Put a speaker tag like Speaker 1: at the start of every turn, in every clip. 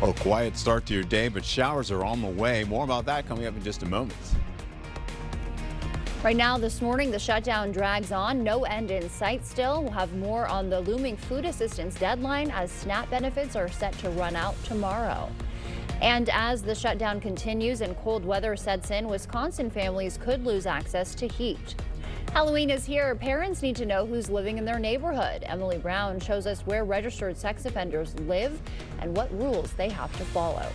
Speaker 1: Well, quiet start to your day, but showers are on the way. More about that coming up in just a moment.
Speaker 2: Right now, this morning, the shutdown drags on. No end in sight still. We'll have more on the looming food assistance deadline as SNAP benefits are set to run out tomorrow. And as the shutdown continues and cold weather sets in, Wisconsin families could lose access to heat. Halloween is here. Parents need to know who's living in their neighborhood. Emily Brown shows us where registered sex offenders live and what rules they have to follow.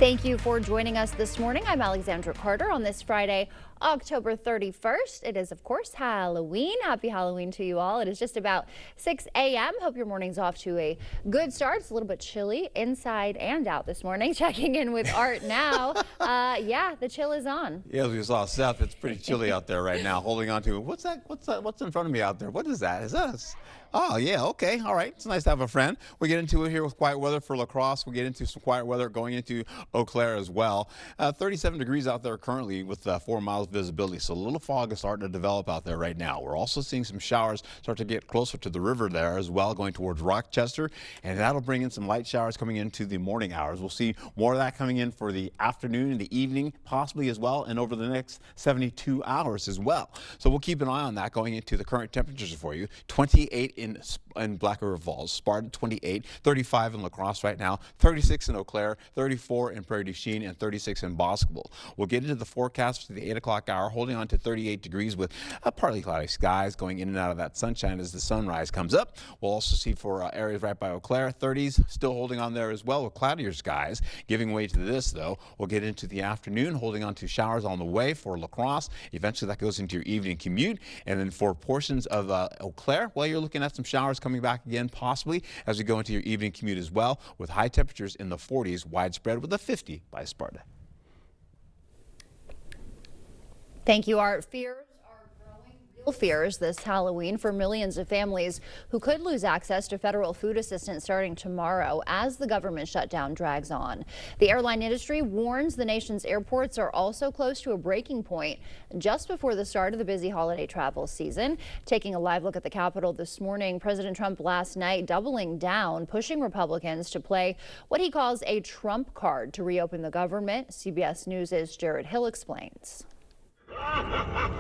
Speaker 2: Thank you for joining us this morning. I'm Alexandra Carter on this Friday, October 31st. It is, of course, Halloween. Happy Halloween to you all. It is just about 6 a.m. Hope your morning's off to a good start. It's a little bit chilly inside and out this morning. Checking in with Art now. Yeah, the chill is on.
Speaker 1: Yeah, as we saw, Seth, it's pretty chilly out there right now. Holding on to what's that? What's in front of me out there? What is that? Is that us? Oh, yeah, okay, all right. It's nice to have a friend. We get into it here with quiet weather for La Crosse. We get into some quiet weather going into Eau Claire as well. 37 degrees out there currently with 4 miles visibility, so a little fog is starting to develop out there right now. We're also seeing some showers start to get closer to the river there as well, going towards Rochester, and that'll bring in some light showers coming into the morning hours. We'll see more of that coming in for the afternoon and the evening, possibly as well, and over the next 72 hours as well. So we'll keep an eye on that going into the current temperatures for you. 28 in Black River Falls, Sparta 28, 35 in La Crosse right now, 36 in Eau Claire, 34 in Prairie du Chien, and 36 in Boscobel. We'll get into the forecast for the 8 o'clock hour, holding on to 38 degrees with partly cloudy skies going in and out of that sunshine as the sunrise comes up. We'll also see for areas right by Eau Claire, 30s still holding on there as well with cloudier skies. Giving way to this, though, we'll get into the afternoon, holding on to showers on the way for La Crosse. Eventually, that goes into your evening commute. And then for portions of Eau Claire, well, you're looking at some showers coming back again, possibly as we go into your evening commute as well, with high temperatures in the 40s widespread with a 50 by Sparta.
Speaker 2: Thank you, Art. Fears are growing, real fears this Halloween for millions of families who could lose access to federal food assistance starting tomorrow as the government shutdown drags on. The airline industry warns the nation's airports are also close to a breaking point just before the start of the busy holiday travel season. Taking a live look at the Capitol this morning, President Trump last night doubling down, pushing Republicans to play what he calls a Trump card to reopen the government. CBS News' Jared Hill explains.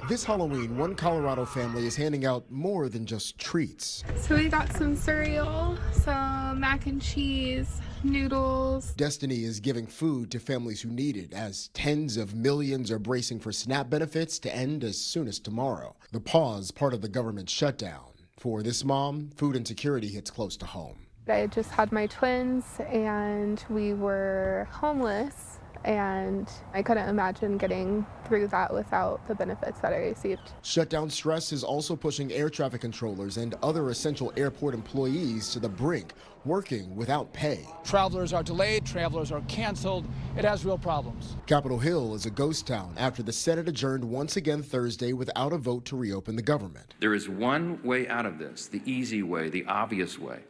Speaker 3: This Halloween, one Colorado family is handing out more than just treats.
Speaker 4: So we got some cereal, some mac and cheese, noodles.
Speaker 3: Destiny is giving food to families who need it, as tens of millions are bracing for SNAP benefits to end as soon as tomorrow. The pause, part of the government shutdown. For this mom, food insecurity hits close to home.
Speaker 4: I just had my twins and we were homeless. And I couldn't imagine getting through that without the benefits that I received.
Speaker 3: Shutdown stress is also pushing air traffic controllers and other essential airport employees to the brink, working without pay.
Speaker 5: Travelers are delayed, travelers are canceled. It has real problems.
Speaker 3: Capitol Hill is a ghost town after the Senate adjourned once again Thursday without a vote to reopen the government.
Speaker 6: There is one way out of this, the easy way, the obvious way,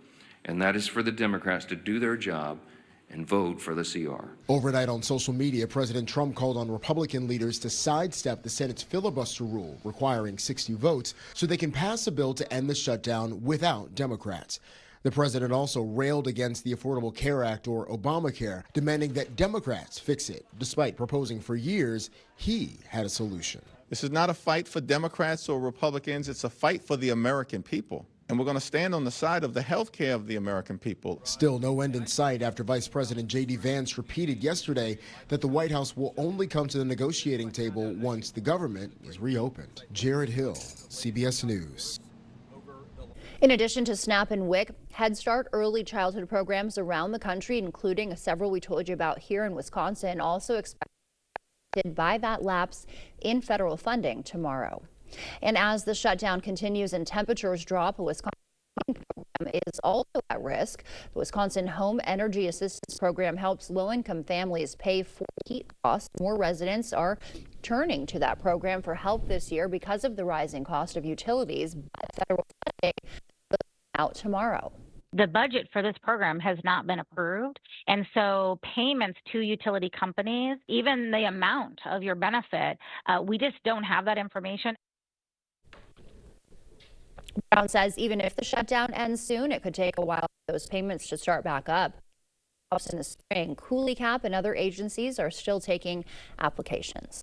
Speaker 6: and that is for the Democrats to do their job and vote for the CR.
Speaker 3: Overnight on social media, President Trump called on Republican leaders to sidestep the Senate's filibuster rule requiring 60 votes so they can pass a bill to end the shutdown without Democrats. The president also railed against the Affordable Care Act, or Obamacare, demanding that Democrats fix it, despite proposing for years he had a solution.
Speaker 7: This is not a fight for Democrats or Republicans. It's a fight for the American people. And we're going to stand on the side of the health care of the American people.
Speaker 3: Still no end in sight after Vice President J.D. Vance repeated yesterday that the White House will only come to the negotiating table once the government is reopened. Jared Hill, CBS News.
Speaker 2: In addition to SNAP and WIC, Head Start early childhood programs around the country, including several we told you about here in Wisconsin, also expected by that lapse in federal funding tomorrow. And as the shutdown continues and temperatures drop, a Wisconsin program is also at risk. The Wisconsin Home Energy Assistance Program helps low-income families pay for heat costs. More residents are turning to that program for help this year because of the rising cost of utilities. But federal funding will come out tomorrow.
Speaker 8: The budget for this program has not been approved, and so payments to utility companies, even the amount of your benefit, we just don't have that information.
Speaker 2: Brown says even if the shutdown ends soon, it could take a while for those payments to start back up. in the spring. Coulee Cap and other agencies are still taking applications.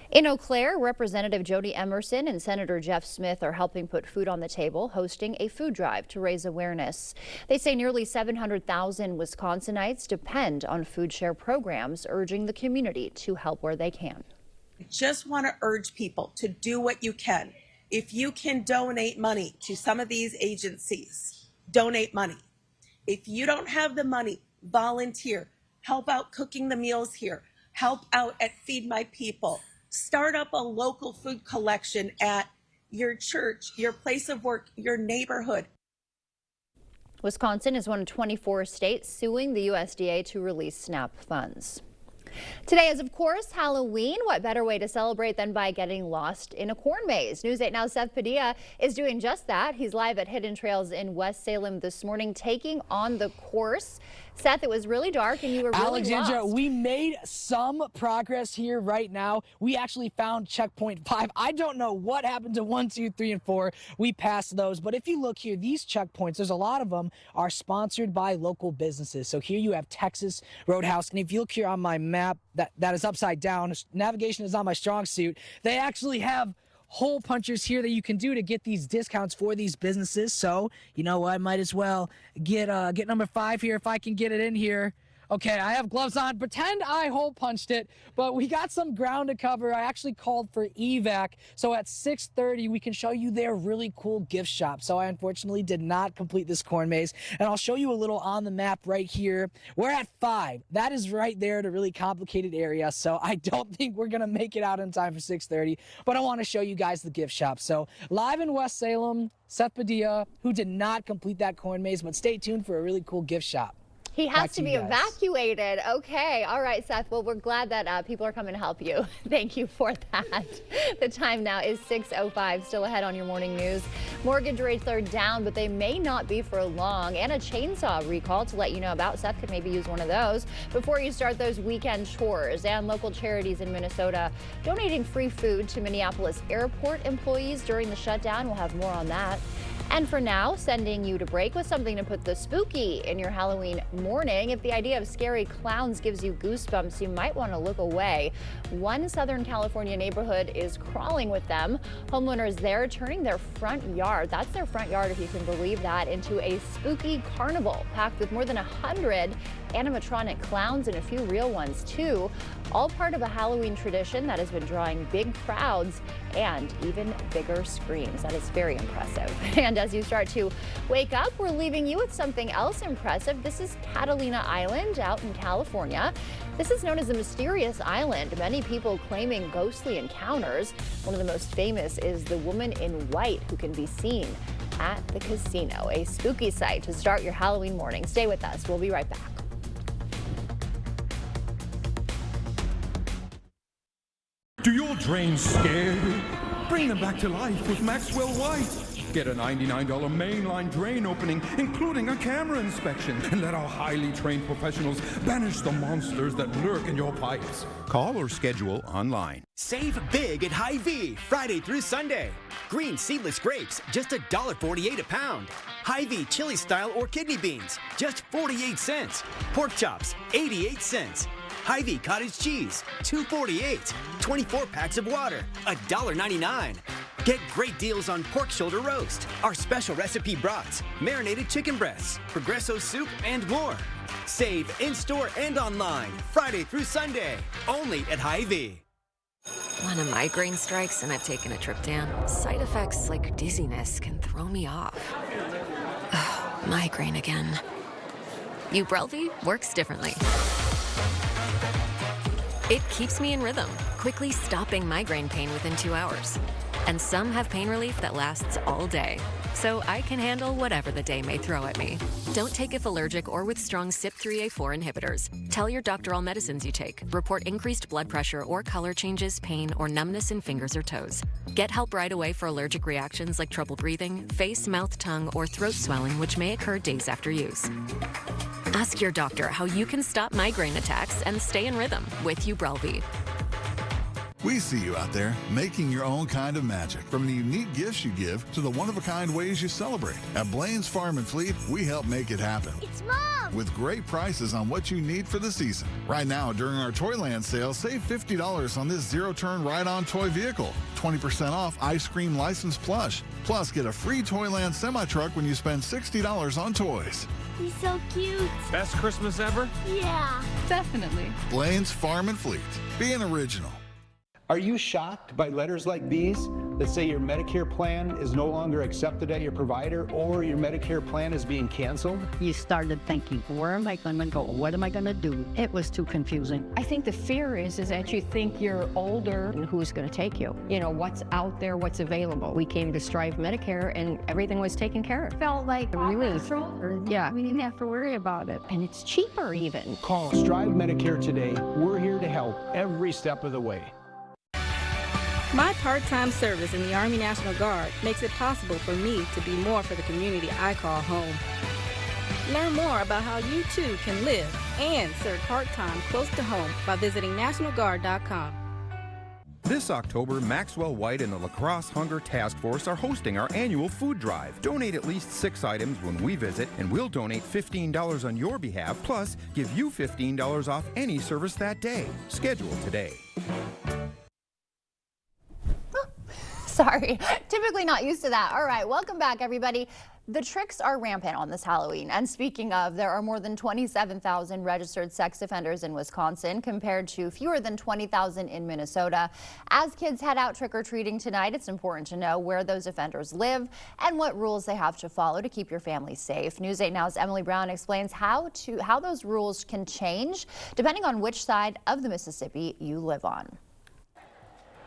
Speaker 2: In Eau Claire, Representative Jody Emerson and Senator Jeff Smith are helping put food on the table, hosting a food drive to raise awareness. They say nearly 700,000 Wisconsinites depend on food share programs, urging the community to help where they can.
Speaker 9: I just want to urge people to do what you can. If you can donate money to some of these agencies, donate money. If you don't have the money, volunteer. Help out cooking the meals here. Help out at Feed My People. Start up a local food collection at your church, your place of work, your neighborhood.
Speaker 2: Wisconsin is one of 24 states suing the USDA to release SNAP funds. Today is, of course, Halloween. What better way to celebrate than by getting lost in a corn maze? News 8 Now's Seth Padilla is doing just that. He's live at Hidden Trails in West Salem this morning, taking on the course. Seth, it was really dark and you were really
Speaker 10: Alexandra,
Speaker 2: lost.
Speaker 10: we made some progress here right now. We actually found checkpoint 5. I don't know what happened to 1, 2, 3, and 4. We passed those. But if you look here, these checkpoints, there's a lot of them are sponsored by local businesses. So here you have Texas Roadhouse. And if you look here on my map, that is upside down. Navigation is not my strong suit. They actually have hole punchers here that you can do to get these discounts for these businesses. So, you know what, I might as well get number 5 here if I can get it in here. Okay, I have gloves on. Pretend I hole punched it, but we got some ground to cover. I actually called for evac. So at 6:30, we can show you their really cool gift shop. So I unfortunately did not complete this corn maze. And I'll show you a little on the map right here. We're at 5. That is right there at a really complicated area. So I don't think we're going to make it out in time for 6:30. But I want to show you guys the gift shop. So live in West Salem, Seth Padilla, who did not complete that corn maze, but stay tuned for a really cool gift shop.
Speaker 2: He has to be evacuated. Okay. All right, Seth. Well, we're glad that people are coming to help you. Thank you for that. The time now is 6:05. Still ahead on your morning news. Mortgage rates are down, but they may not be for long. And a chainsaw recall to let you know about. Seth could maybe use one of those before you start those weekend chores. And local charities in Minnesota donating free food to Minneapolis airport employees during the shutdown. We'll have more on that. And for now, sending you to break with something to put the spooky in your Halloween morning. If the idea of scary clowns gives you goosebumps, you might want to look away. One Southern California neighborhood is crawling with them. Homeowners there turning their front yard, that's their front yard if you can believe that, into a spooky carnival packed with more than 100 animatronic clowns and a few real ones too. All part of a Halloween tradition that has been drawing big crowds and even bigger screams. That is very impressive. And as you start to wake up, we're leaving you with something else impressive. This is Catalina Island out in California. This is known as the Mysterious Island. Many people claiming ghostly encounters. One of the most famous is the woman in white who can be seen at the casino. A spooky sight to start your Halloween morning. Stay with us. We'll be right back.
Speaker 11: Do your drains scare you? Bring them back to life with Maxwell White. Get a $99 mainline drain opening, including a camera inspection, and let our highly trained professionals banish the monsters that lurk in your pipes. Call or schedule online.
Speaker 12: Save big at Hy-Vee Friday through Sunday. Green seedless grapes, just $1.48 a pound. Hy-Vee chili style or kidney beans, just 48 cents. Pork chops, 88 cents. Hy-Vee cottage cheese, $2.48. 24 packs of water, $1.99. Get great deals on pork shoulder roast, our special recipe brats, marinated chicken breasts, Progresso soup, and more. Save in-store and online, Friday through Sunday, only at Hy-Vee.
Speaker 13: When a migraine strikes and I've taken a Triptan, side effects like dizziness can throw me off. Ugh, migraine again. Ubrelvy works differently. It keeps me in rhythm, quickly stopping migraine pain within 2 hours. And some have pain relief that lasts all day, so I can handle whatever the day may throw at me. Don't take if allergic or with strong CYP3A4 inhibitors. Tell your doctor all medicines you take. Report increased blood pressure or color changes, pain, or numbness in fingers or toes. Get help right away for allergic reactions like trouble breathing, face, mouth, tongue, or throat swelling, which may occur days after use. Ask your doctor how you can stop migraine attacks and stay in rhythm with Ubrelvy.
Speaker 14: We see you out there making your own kind of magic. From the unique gifts you give to the one-of-a-kind ways you celebrate. At Blaine's Farm and Fleet, we help make it happen.
Speaker 15: It's Mom!
Speaker 14: With great prices on what you need for the season. Right now, during our Toyland sale, save $50 on this zero-turn ride-on toy vehicle. 20% off Ice Cream License Plush. Plus, get a free Toyland semi-truck when you spend $60 on toys.
Speaker 15: He's so cute.
Speaker 16: Best Christmas ever?
Speaker 15: Yeah.
Speaker 17: Definitely.
Speaker 14: Blaine's Farm and Fleet. Being original.
Speaker 18: Are you shocked by letters like these that say your Medicare plan is no longer accepted at your provider or your Medicare plan is being canceled?
Speaker 19: You started thinking, where am I going to go? What am I going to do? It was too confusing.
Speaker 17: I think the fear is that you think you're older and who's going to take you? You know, what's out there, what's available. We came to Strive Medicare and everything was taken care of.
Speaker 20: Felt like
Speaker 17: relief.
Speaker 20: Yeah, we didn't have to worry about it.
Speaker 17: And it's cheaper even.
Speaker 18: Call Strive Medicare today. We're here to help every step of the way.
Speaker 21: My part-time service in the Army National Guard makes it possible for me to be more for the community I call home. Learn more about how you too can live and serve part-time close to home by visiting nationalguard.com.
Speaker 22: This October, Maxwell White and the La Crosse Hunger Task Force are hosting our annual food drive. Donate at least 6 items when we visit, and we'll donate $15 on your behalf, plus give you $15 off any service that day. Schedule today.
Speaker 2: Sorry, typically not used to that. All right, welcome back, everybody. The tricks are rampant on this Halloween. And speaking of, there are more than 27,000 registered sex offenders in Wisconsin compared to fewer than 20,000 in Minnesota. As kids head out trick-or-treating tonight, it's important to know where those offenders live and what rules they have to follow to keep your family safe. News 8 Now's Emily Brown explains how those rules can change depending on which side of the Mississippi you live on.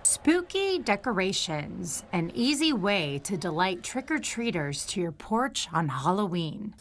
Speaker 23: Spooky decorations, an easy way to delight trick-or-treaters to your porch on Halloween.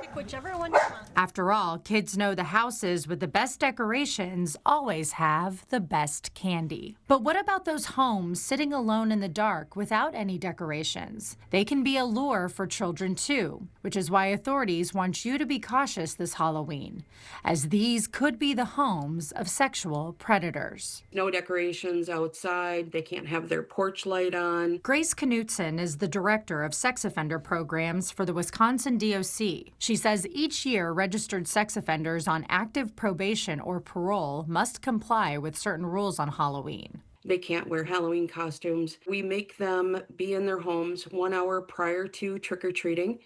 Speaker 20: Pick whichever one you want.
Speaker 23: After all, kids know the houses with the best decorations always have the best candy. But what about those homes sitting alone in the dark without any decorations? They can be a lure for children too, which is why authorities want you to be cautious this Halloween, as these could be the homes of sexual predators.
Speaker 24: No decorations outside. They can't have their porch light on.
Speaker 23: Grace Knutson is the director of sex offender programs for the Wisconsin DOC. She says each year registered sex offenders on active probation or parole must comply with certain rules on Halloween.
Speaker 24: They can't wear Halloween costumes. We make them be in their homes 1 hour prior to trick-or-treating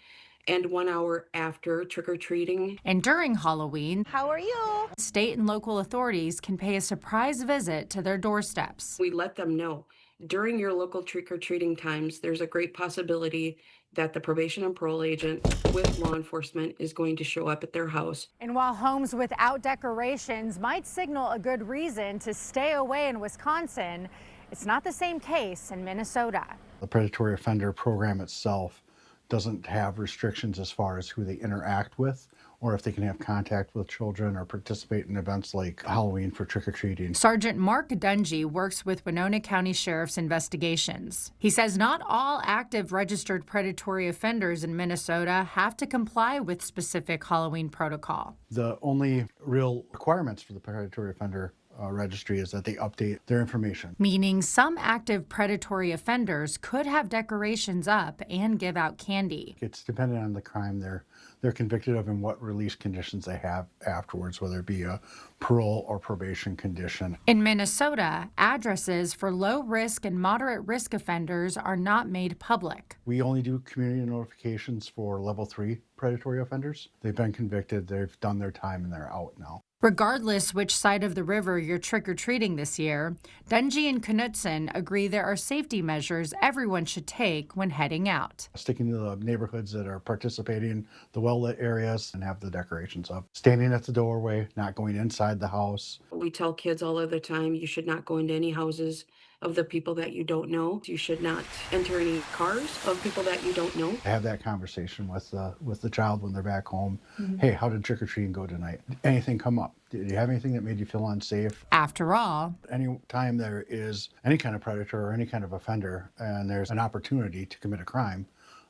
Speaker 24: and 1 hour after trick-or-treating.
Speaker 23: And during Halloween,
Speaker 20: how are you?
Speaker 23: State and local authorities can pay a surprise visit to their doorsteps.
Speaker 24: We let them know during your local trick-or-treating times, there's a great possibility that the probation and parole agent with law enforcement is going to show up at their house.
Speaker 25: And while homes without decorations might signal a good reason to stay away in Wisconsin, it's not the same case in Minnesota.
Speaker 26: The predatory offender program itself doesn't have restrictions as far as who they interact with or if they can have contact with children or participate in events like Halloween for trick-or-treating.
Speaker 23: Sergeant Mark Dungy works with Winona County Sheriff's investigations. He says not all active registered predatory offenders in Minnesota have to comply with specific Halloween protocol.
Speaker 26: The only real requirements for the predatory offender registry is that they update their information.
Speaker 23: Meaning some active predatory offenders could have decorations up and give out candy.
Speaker 26: It's dependent on the crime they're convicted of and what release conditions they have afterwards, whether it be a parole or probation condition.
Speaker 23: In Minnesota, addresses for low risk and moderate risk offenders are not made public.
Speaker 26: We only do community notifications for level 3 predatory offenders. They've been convicted, they've done their time, and they're out now.
Speaker 23: Regardless which side of the river you're trick-or-treating this year, Dungy and Knutson agree there are safety measures everyone should take when heading out.
Speaker 26: Sticking to the neighborhoods that are participating, the well-lit areas, and have the decorations up. Standing at the doorway, not going inside the house.
Speaker 24: We tell kids all of the time, you should not go into any houses of the people that you don't know. You should not enter any cars of people that you don't know.
Speaker 26: Have that conversation with the child when they're back home. Hey, how did trick-or-treating go tonight? Anything come up? Did you have anything that made you feel unsafe?
Speaker 23: After all,
Speaker 26: any time there is any kind of predator or any kind of offender and there's an opportunity to commit a crime,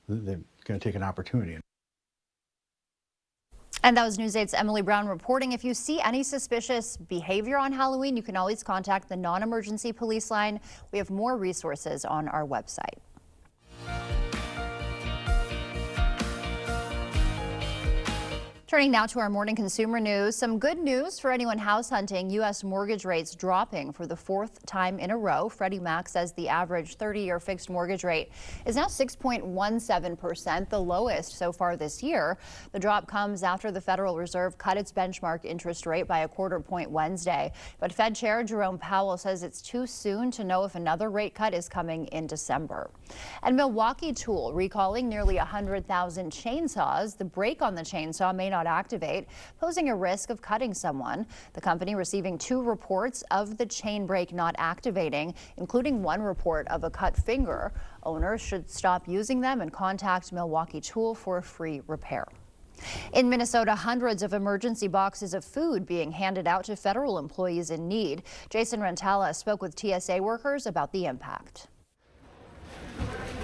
Speaker 26: they're going to take an opportunity.
Speaker 2: And that was News 8's Emily Brown reporting. If you see any suspicious behavior on Halloween, you can always contact the non-emergency police line. We have more resources on our website. Turning now to our morning consumer news. Some good news for anyone house hunting. U.S. mortgage rates dropping for the fourth time in a row. Freddie Mac says the average 30-year fixed mortgage rate is now 6.17%, the lowest so far this year. The drop comes after the Federal Reserve cut its benchmark interest rate by a quarter point Wednesday. But Fed Chair Jerome Powell says it's too soon to know if another rate cut is coming in December. And Milwaukee Tool recalling nearly 100,000 chainsaws. The brake on the chainsaw may not activate, posing a risk of cutting someone. The company receiving 2 reports of the chain brake not activating, including 1 report of a cut finger. Owners should stop using them and contact Milwaukee Tool for a free repair. In Minnesota, hundreds of emergency boxes of food being handed out to federal employees in need. Jason Rentala spoke with TSA workers about the impact.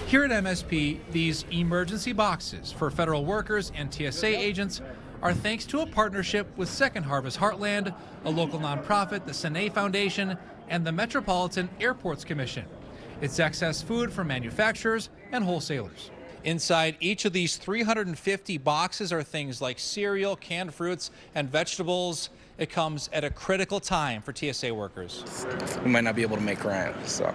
Speaker 1: Here at MSP, these emergency boxes for federal workers and TSA agents are thanks to a partnership with Second Harvest Heartland, a local nonprofit, the Sine Foundation, and the Metropolitan Airports Commission. It's excess food from manufacturers and wholesalers. Inside each of these 350 boxes are things like cereal, canned fruits, and vegetables. It comes at a critical time for TSA workers.
Speaker 4: We might not be able to make rent, so.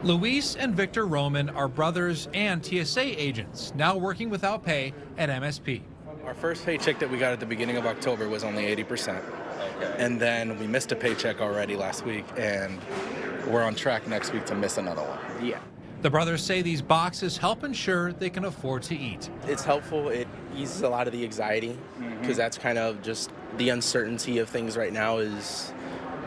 Speaker 1: Luis and Victor Roman are brothers and TSA agents, now working without pay at MSP.
Speaker 4: Our first paycheck that we got at the beginning of October was only 80%. And then we missed a paycheck already last week, and we're on track next week to miss another one. Yeah.
Speaker 1: The brothers say these boxes help ensure they can afford to eat.
Speaker 4: It's helpful. It eases a lot of the anxiety, because that's kind of just the uncertainty of things right now is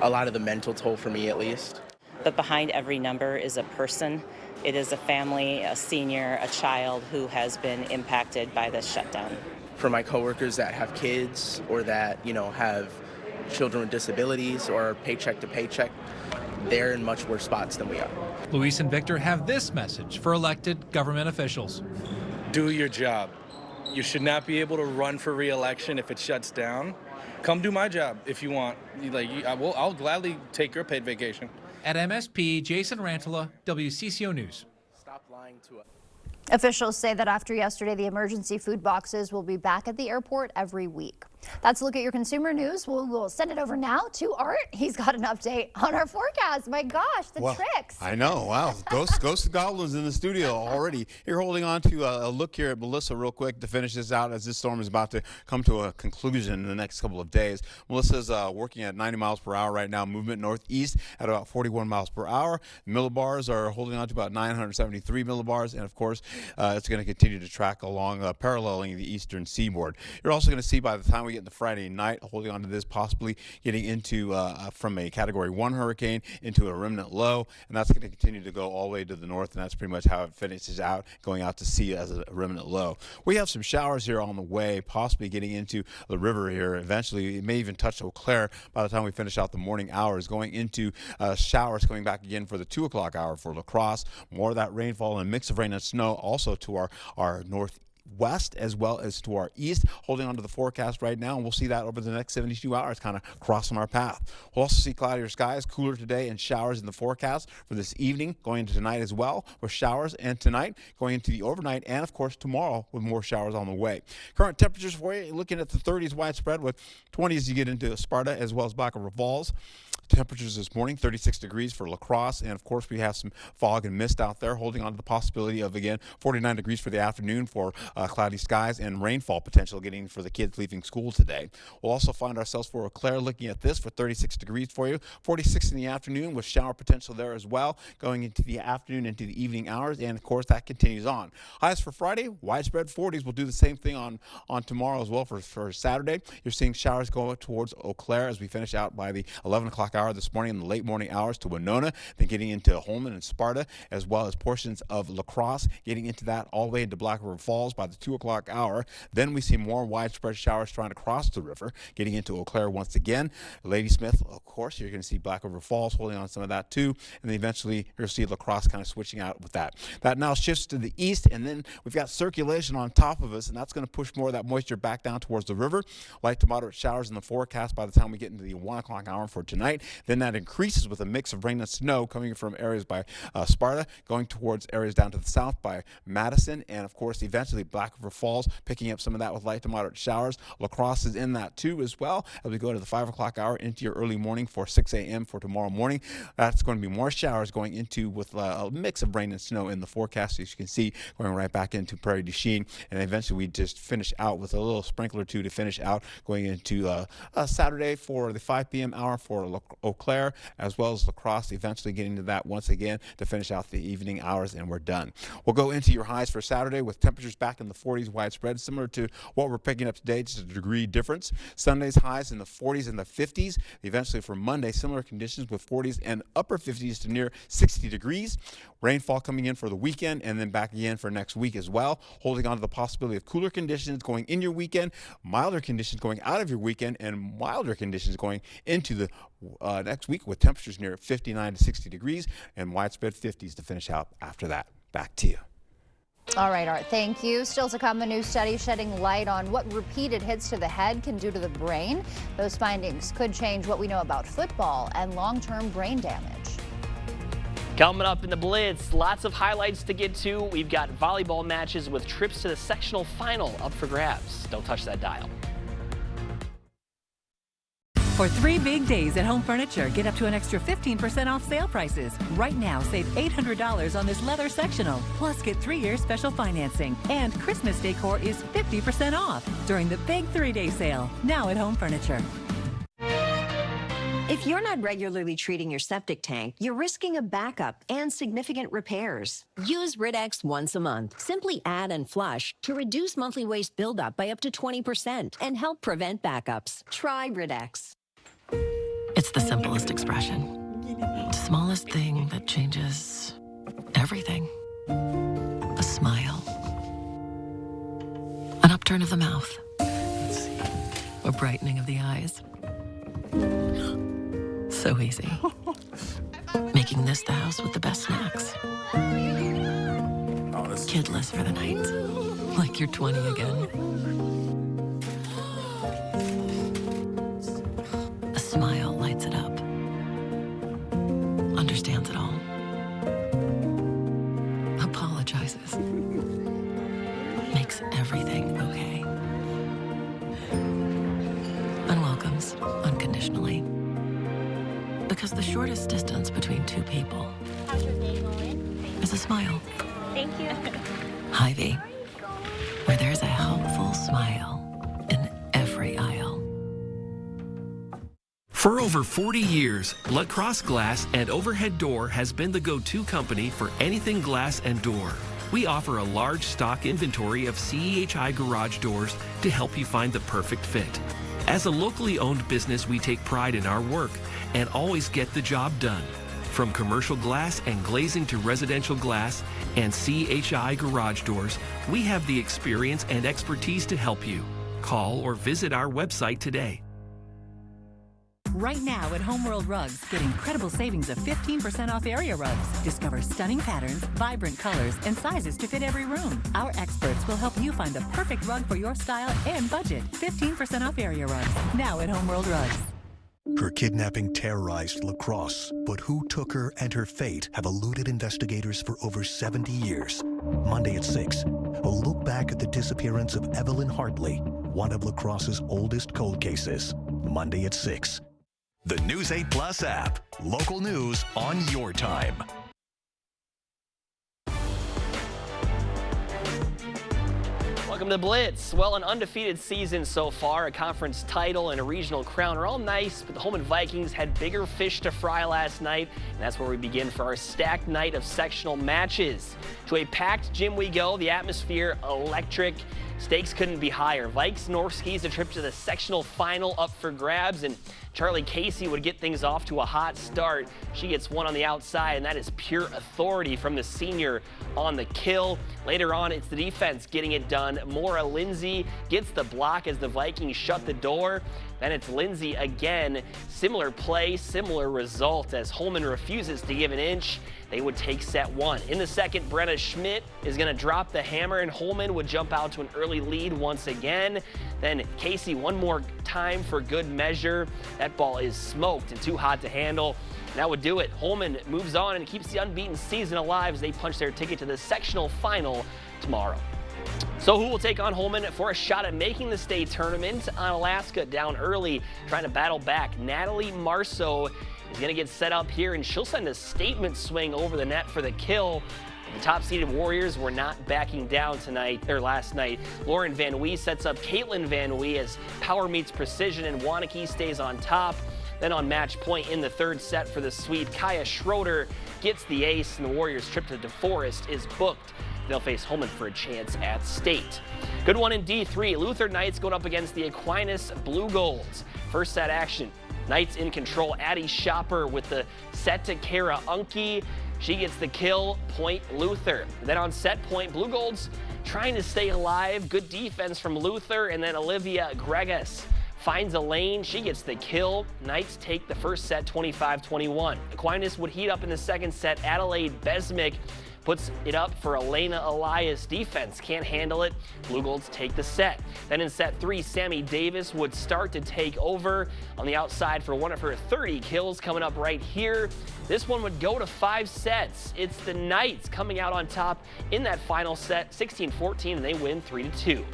Speaker 4: a lot of the mental toll for me, at least.
Speaker 5: But behind every number is a person. It is a family, a senior, a child who has been impacted by this shutdown.
Speaker 4: For my coworkers that have kids or that, have children with disabilities or paycheck to paycheck, they're in much worse spots than we are.
Speaker 1: Luis and Victor have this message for elected government officials.
Speaker 4: Do your job. You should not be able to run for re-election if it shuts down. Come do my job if you want. I'll gladly take your paid vacation.
Speaker 1: At MSP, Jason Rantala, WCCO News.
Speaker 4: Stop lying to us.
Speaker 2: Officials say that after yesterday, the emergency food boxes will be back at the airport every week. That's a look at your consumer news. We'll send it over now to Art. He's got an update on our forecast. My gosh, the tricks.
Speaker 6: I know. Wow. Ghost of Goblins in the studio already. You're holding on to a look here at Melissa real quick to finish this out as this storm is about to come to a conclusion in the next couple of days. Melissa's working at 90 miles per hour right now. Movement northeast at about 41 miles per hour. Millibars are holding on to about 973 millibars. And, of course, it's going to continue to track along paralleling the eastern seaboard. You're also going to see by the time we get into Friday night, holding on to this, possibly getting into from a Category 1 hurricane into a remnant low, and that's going to continue to go all the way to the north, and that's pretty much how it finishes out, going out to sea as a remnant low. We have some showers here on the way, possibly getting into the river here. Eventually, it may even touch Eau Claire by the time we finish out the morning hours, going into showers coming back again for the 2 o'clock hour for La Crosse. More of that rainfall and mix of rain and snow also to our northwest as well as to our east, holding on to the forecast right now, and we'll see that over the next 72 hours kind of crossing our path. We'll also see cloudier skies, cooler today, and showers in the forecast for this evening, going into tonight as well, with showers, and tonight going into the overnight, and of course tomorrow with more showers on the way. Current temperatures for you, looking at the 30s widespread, with 20s as you get into Sparta as well as Baca Falls. Temperatures this morning, 36 degrees for La Crosse, and of course we have some fog and mist out there, holding on to the possibility of, again, 49 degrees for the afternoon for cloudy skies and rainfall potential getting for the kids leaving school today. We'll also find ourselves for Eau Claire looking at this for 36 degrees for you, 46 in the afternoon with shower potential there as well, going into the afternoon, into the evening hours, and of course that continues on. Highs for Friday, widespread 40s. We'll do the same thing on tomorrow as well for Saturday. You're seeing showers go towards Eau Claire as we finish out by the 11 o'clock hour this morning in the late morning hours to Winona, then getting into Holman and Sparta, as well as portions of La Crosse, getting into that all the way into Black River Falls by the 2 o'clock hour. Then we see more widespread showers trying to cross the river, getting into Eau Claire once again. Ladysmith, of course, you're going to see Black River Falls holding on some of that too, and then eventually you're going to see La Crosse kind of switching out with that. That now shifts to the east, and then we've got circulation on top of us, and that's going to push more of that moisture back down towards the river. Light to moderate showers in the forecast by the time we get into the 1 o'clock hour for tonight. Then that increases with a mix of rain and snow coming from areas by Sparta, going towards areas down to the south by Madison, and of course eventually Black River Falls picking up some of that with light to moderate showers. La Crosse is in that too as well as we go to the 5 o'clock hour into your early morning for 6 a.m. for tomorrow morning. That's going to be more showers going into with a mix of rain and snow in the forecast, as you can see, going right back into Prairie du Chien, and eventually we just finish out with a little sprinkler or two to finish out going into Saturday for the 5 p.m. hour for Eau Claire, as well as La Crosse, eventually getting to that once again to finish out the evening hours, and we're done. We'll go into your highs for Saturday with temperatures back in the 40s widespread, similar to what we're picking up today, just a degree difference. Sunday's highs in the 40s and the 50s. Eventually for Monday, similar conditions with 40s and upper 50s to near 60 degrees. Rainfall coming in for the weekend and then back again for next week as well, holding on to the possibility of cooler conditions going in your weekend, milder conditions going out of your weekend, and milder conditions going into the next week with temperatures near 59 to 60 degrees and widespread 50s to finish out after that. Back to you.
Speaker 2: All right, Art, thank you. Still to come, a new study shedding light on what repeated hits to the head can do to the brain. Those findings could change what we know about football and long-term brain damage.
Speaker 3: Coming up in the Blitz, lots of highlights to get to. We've got volleyball matches with trips to the sectional final up for grabs. Don't touch that dial.
Speaker 7: For 3 big days at Home Furniture, get up to an extra 15% off sale prices. Right now, save $800 on this leather sectional. Plus, get 3-year special financing. And Christmas decor is 50% off during the big 3-day sale. Now at Home Furniture.
Speaker 8: If you're not regularly treating your septic tank, you're risking a backup and significant repairs. Use Rid-X once a month. Simply add and flush to reduce monthly waste buildup by up to 20% and help prevent backups. Try Rid-X.
Speaker 9: It's the simplest expression. The smallest thing that changes everything. A smile. An upturn of the mouth. A brightening of the eyes. So easy. Making this the house with the best snacks. Kidless for the night. Like you're 20 again. A smile lights it up. Understands it all. Apologizes. Makes everything okay. And welcomes unconditionally. Because the shortest distance between two people is a smile.
Speaker 15: Thank you.
Speaker 9: Hy-Vee, where there's a helpful smile in every aisle.
Speaker 10: For over 40 years, La Crosse Glass and Overhead Door has been the go-to company for anything glass and door. We offer a large stock inventory of CEHI garage doors to help you find the perfect fit. As a locally owned business, we take pride in our work and always get the job done. From commercial glass and glazing to residential glass and CHI garage doors, we have the experience and expertise to help you. Call or visit our website today.
Speaker 7: Right now at Homeworld Rugs, get incredible savings of 15% off area rugs. Discover stunning patterns, vibrant colors, and sizes to fit every room. Our experts will help you find the perfect rug for your style and budget. 15% off area rugs. Now at Homeworld Rugs.
Speaker 16: Her kidnapping terrorized La Crosse, but who took her and her fate have eluded investigators for over 70 years. Monday at 6, a look back at the disappearance of Evelyn Hartley, one of La Crosse's oldest cold cases. Monday at 6. The News 8 Plus app. Local news on your time.
Speaker 3: Welcome to Blitz. Well, an undefeated season so far, a conference title and a regional crown are all nice, but the Holman Vikings had bigger fish to fry last night, and that's where we begin for our stacked night of sectional matches. To a packed gym we go, the atmosphere electric. Stakes couldn't be higher. Vikes North skis a trip to the sectional final up for grabs, and Charlie Casey would get things off to a hot start. She gets one on the outside, and that is pure authority from the senior on the kill. Later on, it's the defense getting it done. Maura Lindsay gets the block as the Vikings shut the door. Then it's Lindsay again. Similar play, similar result as Holman refuses to give an inch. They would take set one. In the second, Brenna Schmidt is going to drop the hammer, and Holman would jump out to an early lead once again. Then Casey one more time for good measure. That ball is smoked and too hot to handle. And that would do it. Holman moves on and keeps the unbeaten season alive as they punch their ticket to the sectional final tomorrow. So who will take on Holman for a shot at making the state tournament? Alaska down early, trying to battle back. Natalie Marceau is going to get set up here, and she'll send a statement swing over the net for the kill. The top-seeded Warriors were not backing down last night. Lauren Van Wee sets up Caitlin Van Wee as power meets precision, and Wanakee stays on top. Then on match point in the third set for the sweep, Kaya Schroeder gets the ace, and the Warriors' trip to DeForest is booked. They'll face Holman for a chance at state. Good one in D3. Luther Knights going up against the Aquinas Blue Golds. First set action. Knights in control. Addie Shopper with the set to Kara Unke. She gets the kill, point Luther. Then on set point, Blue Golds trying to stay alive. Good defense from Luther, and then Olivia Gregas finds a lane. She gets the kill. Knights take the first set 25-21. Aquinas would heat up in the second set. Adelaide Besmick puts it up for Elena Elias. Defense can't handle it. Blue Golds take the set. Then in set three, Sammy Davis would start to take over on the outside for one of her 30 kills coming up right here. This one would go to 5 sets. It's the Knights coming out on top in that final set, 16-14, and they win 3-2.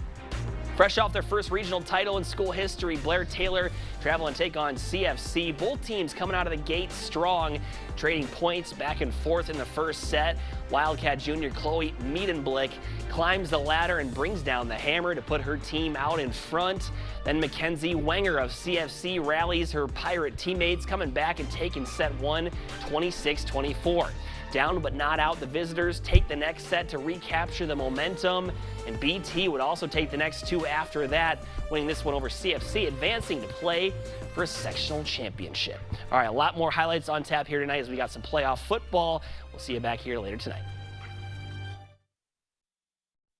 Speaker 3: Fresh off their first regional title in school history, Blair Taylor travel and take on CFC. Both teams coming out of the gate strong, trading points back and forth in the first set. Wildcat junior Chloe Miedenblick climbs the ladder and brings down the hammer to put her team out in front. Then Mackenzie Wenger of CFC rallies her Pirate teammates, coming back and taking set one, 26-24. Down but not out, the visitors take the next set to recapture the momentum, and BT would also take the next two after that, winning this one over CFC, advancing to play for a sectional championship. All right, a lot more highlights on tap here tonight as we got some playoff football. We'll see you back here later tonight.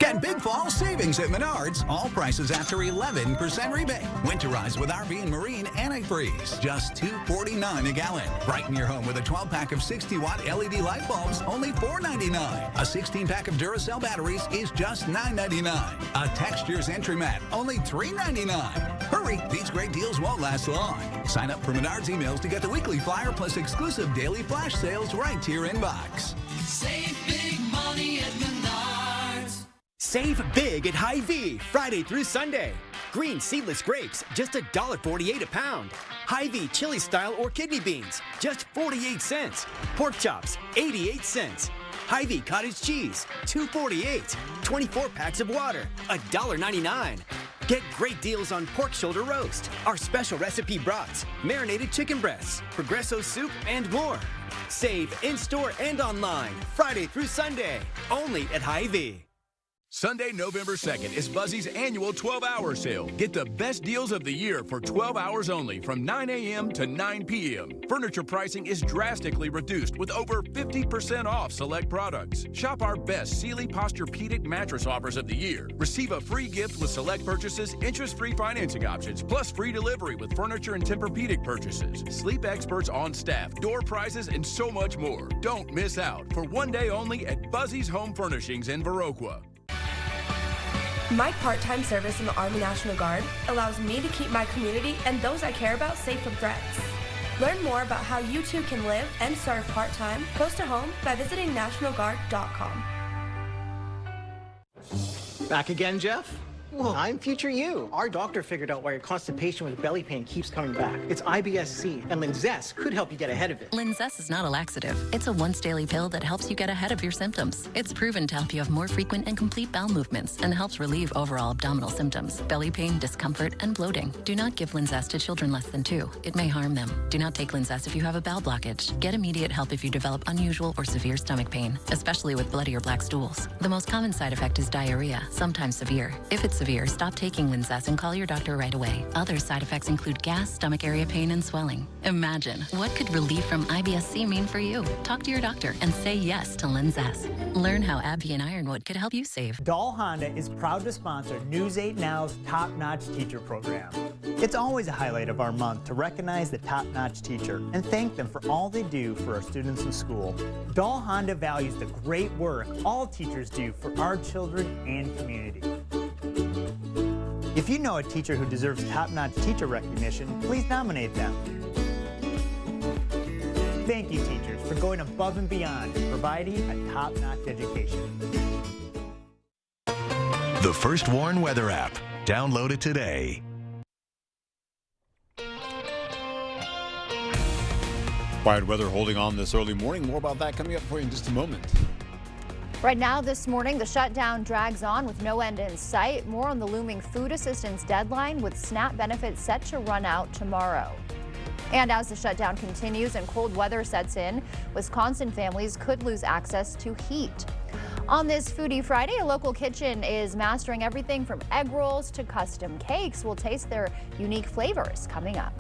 Speaker 11: Get big fall savings at Menards. All prices after 11% rebate. Winterize with RV and Marine antifreeze. Just $2.49 a gallon. Brighten your home with a 12-pack of 60-watt LED light bulbs, only $4.99. A 16-pack of Duracell batteries is just $9.99. A Textures entry mat, only $3.99. Hurry, these great deals won't last long. Sign up for Menards emails to get the weekly flyer plus exclusive daily flash sales right to your inbox.
Speaker 12: Save big money at Menards. Save big at Hy-Vee, Friday through Sunday. Green seedless grapes, just $1.48 a pound. Hy-Vee chili style or kidney beans, just 48 cents. Pork chops, 88 cents. Hy-Vee cottage cheese, $2.48. 24 packs of water, $1.99. Get great deals on pork shoulder roast, our special recipe brats, marinated chicken breasts, Progresso soup, and more. Save in-store and online, Friday through Sunday, only at Hy-Vee.
Speaker 13: Sunday, November 2nd is Buzzy's annual 12-hour sale. Get the best deals of the year for 12 hours only from 9 a.m. to 9 p.m. Furniture pricing is drastically reduced with over 50% off select products. Shop our best Sealy Posturepedic mattress offers of the year. Receive a free gift with select purchases, interest-free financing options, plus free delivery with furniture and Tempur-Pedic purchases. Sleep experts on staff, door prizes, and so much more. Don't miss out for one day only at Buzzy's Home Furnishings in Viroqua.
Speaker 14: My part-time service in the Army National Guard allows me to keep my community and those I care about safe from threats. Learn more about how you too can live and serve part-time close to home by visiting nationalguard.com.
Speaker 17: Back again, Jeff? Well, I'm future you. Our doctor figured out why your constipation with belly pain keeps coming back. It's IBS-C, and Linzess could help you get ahead of it.
Speaker 9: Linzess is not a laxative. It's a once-daily pill that helps you get ahead of your symptoms. It's proven to help you have more frequent and complete bowel movements and helps relieve overall abdominal symptoms, belly pain, discomfort, and bloating. Do not give Linzess to children less than 2. It may harm them. Do not take Linzess if you have a bowel blockage. Get immediate help if you develop unusual or severe stomach pain, especially with bloody or black stools. The most common side effect is diarrhea, sometimes severe. If it's severe, stop taking Linzess and call your doctor right away. Other side effects include gas, stomach area pain, and swelling. Imagine, what could relief from IBS-C mean for you? Talk to your doctor and say yes to Linzess. Learn how AbbVie and Ironwood could help you save.
Speaker 18: Dahl Honda is proud to sponsor News 8 Now's top-notch teacher program. It's always a highlight of our month to recognize the top-notch teacher and thank them for all they do for our students in school. Dahl Honda values the great work all teachers do for our children and community. If you know a teacher who deserves top-notch teacher recognition, please nominate them. Thank you, teachers, for going above and beyond and providing a top-notch education.
Speaker 16: The First Warn Weather app. Download it today.
Speaker 6: Quiet weather holding on this early morning. More about that coming up for you in just a moment.
Speaker 2: Right now this morning, the shutdown drags on with no end in sight. More on the looming food assistance deadline with SNAP benefits set to run out tomorrow. And as the shutdown continues and cold weather sets in, Wisconsin families could lose access to heat. On this Foodie Friday, a local kitchen is mastering everything from egg rolls to custom cakes. We'll taste their unique flavors coming up.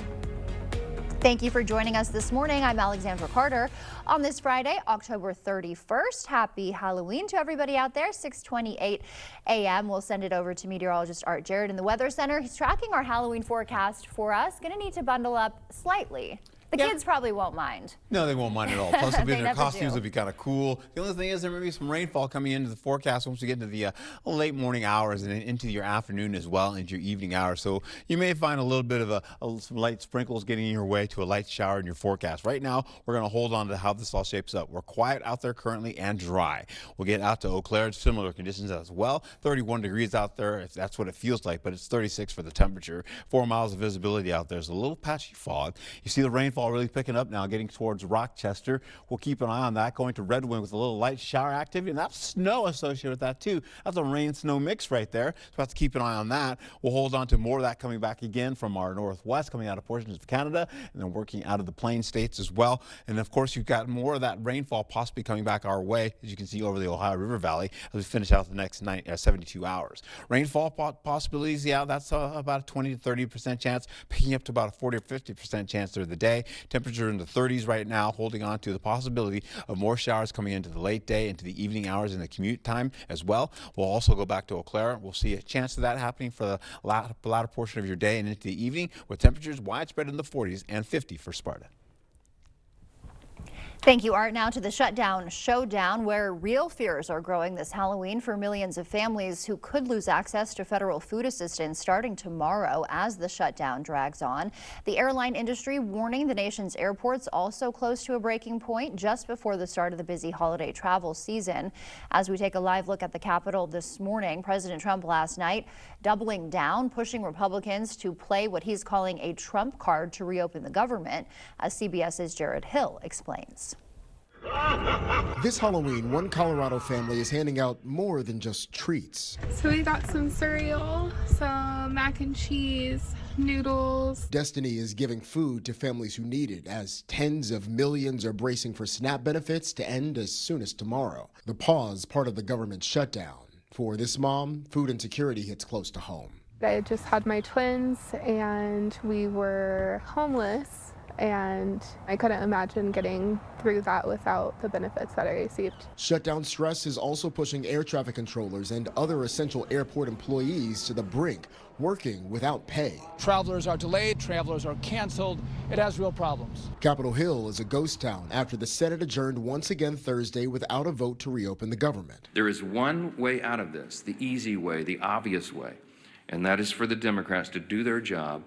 Speaker 2: Thank you for joining us this morning. I'm Alexandra Carter. On this Friday, October 31st, happy Halloween to everybody out there. 6:28 a.m. We'll send it over to meteorologist Art Jarrett in the Weather Center. He's tracking our Halloween forecast for us. Going to need to bundle up slightly. The kids probably won't mind.
Speaker 6: No, they won't mind at all. Plus, it'll be in their
Speaker 2: never
Speaker 6: costumes.
Speaker 2: do.
Speaker 6: It'll be kind of cool. The only thing is there may be some rainfall coming into the forecast once we get into the late morning hours and into your afternoon as well, into your evening hours. So you may find a little bit of some light sprinkles getting in your way to a light shower in your forecast. Right now, we're going to hold on to how this all shapes up. We're quiet out there currently and dry. We'll get out to Eau Claire, similar conditions as well. 31 degrees out there, if that's what it feels like, but it's 36 for the temperature. 4 miles of visibility out there. There's a little patchy fog. You see the rainfall really picking up now, getting towards Rochester. We'll keep an eye on that, going to Red Wing with a little light shower activity, and that's snow associated with that too. That's a rain-snow mix right there, so we'll have to keep an eye on that. We'll hold on to more of that coming back again from our northwest, coming out of portions of Canada, and then working out of the plain states as well. And of course, you've got more of that rainfall possibly coming back our way, as you can see over the Ohio River Valley, as we finish out the next 72 hours. Rainfall possibilities, yeah, that's about a 20 to 30% chance, picking up to about a 40 or 50% chance during the day. Temperature in the 30s right now, holding on to the possibility of more showers coming into the late day, into the evening hours, and the commute time as well. We'll also go back to Eau Claire. We'll see a chance of that happening for the latter portion of your day and into the evening, with temperatures widespread in the 40s and 50 for Sparta.
Speaker 2: Thank you, Art. Now to the shutdown showdown, where real fears are growing this Halloween for millions of families who could lose access to federal food assistance starting tomorrow as the shutdown drags on. The airline industry warning the nation's airports also close to a breaking point just before the start of the busy holiday travel season. As we take a live look at the Capitol this morning, President Trump last night doubling down, pushing Republicans to play what he's calling a Trump card to reopen the government, as CBS's Jared Hill explains.
Speaker 19: This Halloween, one Colorado family is handing out more than just treats.
Speaker 20: So we got some cereal, some mac and cheese, noodles.
Speaker 19: Destiny is giving food to families who need it, as tens of millions are bracing for SNAP benefits to end as soon as tomorrow. The pause, part of the government shutdown. For this mom, food insecurity hits close to home.
Speaker 20: I just had my twins and we were homeless. And I couldn't imagine getting through that without the benefits that I received.
Speaker 19: Shutdown stress is also pushing air traffic controllers and other essential airport employees to the brink, working without pay.
Speaker 21: Travelers are delayed, travelers are canceled. It has real problems.
Speaker 19: Capitol Hill is a ghost town after the Senate adjourned once again Thursday without a vote to reopen the government.
Speaker 22: There is one way out of this, the easy way, the obvious way, and that is for the Democrats to do their job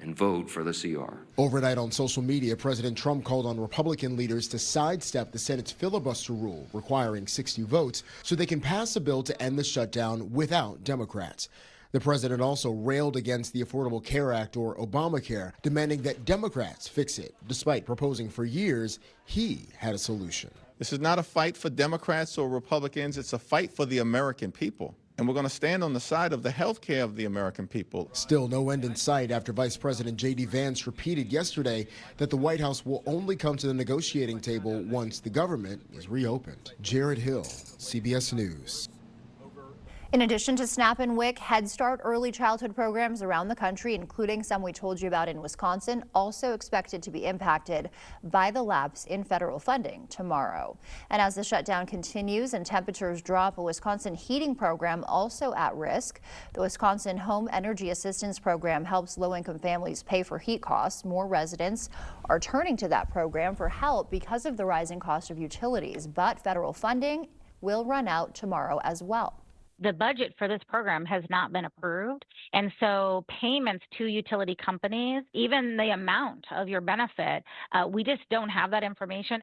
Speaker 22: and vote for the CR.
Speaker 19: Overnight on social media, President Trump called on Republican leaders to sidestep the Senate's filibuster rule requiring 60 votes so they can pass a bill to end the shutdown without Democrats. The president also railed against the Affordable Care Act, or Obamacare, demanding that Democrats fix it, despite proposing for years he had a solution.
Speaker 25: This is not a fight for Democrats or Republicans. It's a fight for the American people. And we're going to stand on the side of the health care of the American people.
Speaker 19: Still no end in sight after Vice President J.D. Vance repeated yesterday that the White House will only come to the negotiating table once the government is reopened. Jared Hill, CBS News.
Speaker 2: In addition to SNAP and WIC, Head Start early childhood programs around the country, including some we told you about in Wisconsin, also expected to be impacted by the lapse in federal funding tomorrow. And as the shutdown continues and temperatures drop, a Wisconsin heating program also at risk. The Wisconsin Home Energy Assistance Program helps low-income families pay for heat costs. More residents are turning to that program for help because of the rising cost of utilities, but federal funding will run out tomorrow as well.
Speaker 1: The budget for this program has not been approved, and so payments to utility companies, even the amount of your benefit, we just don't have that information.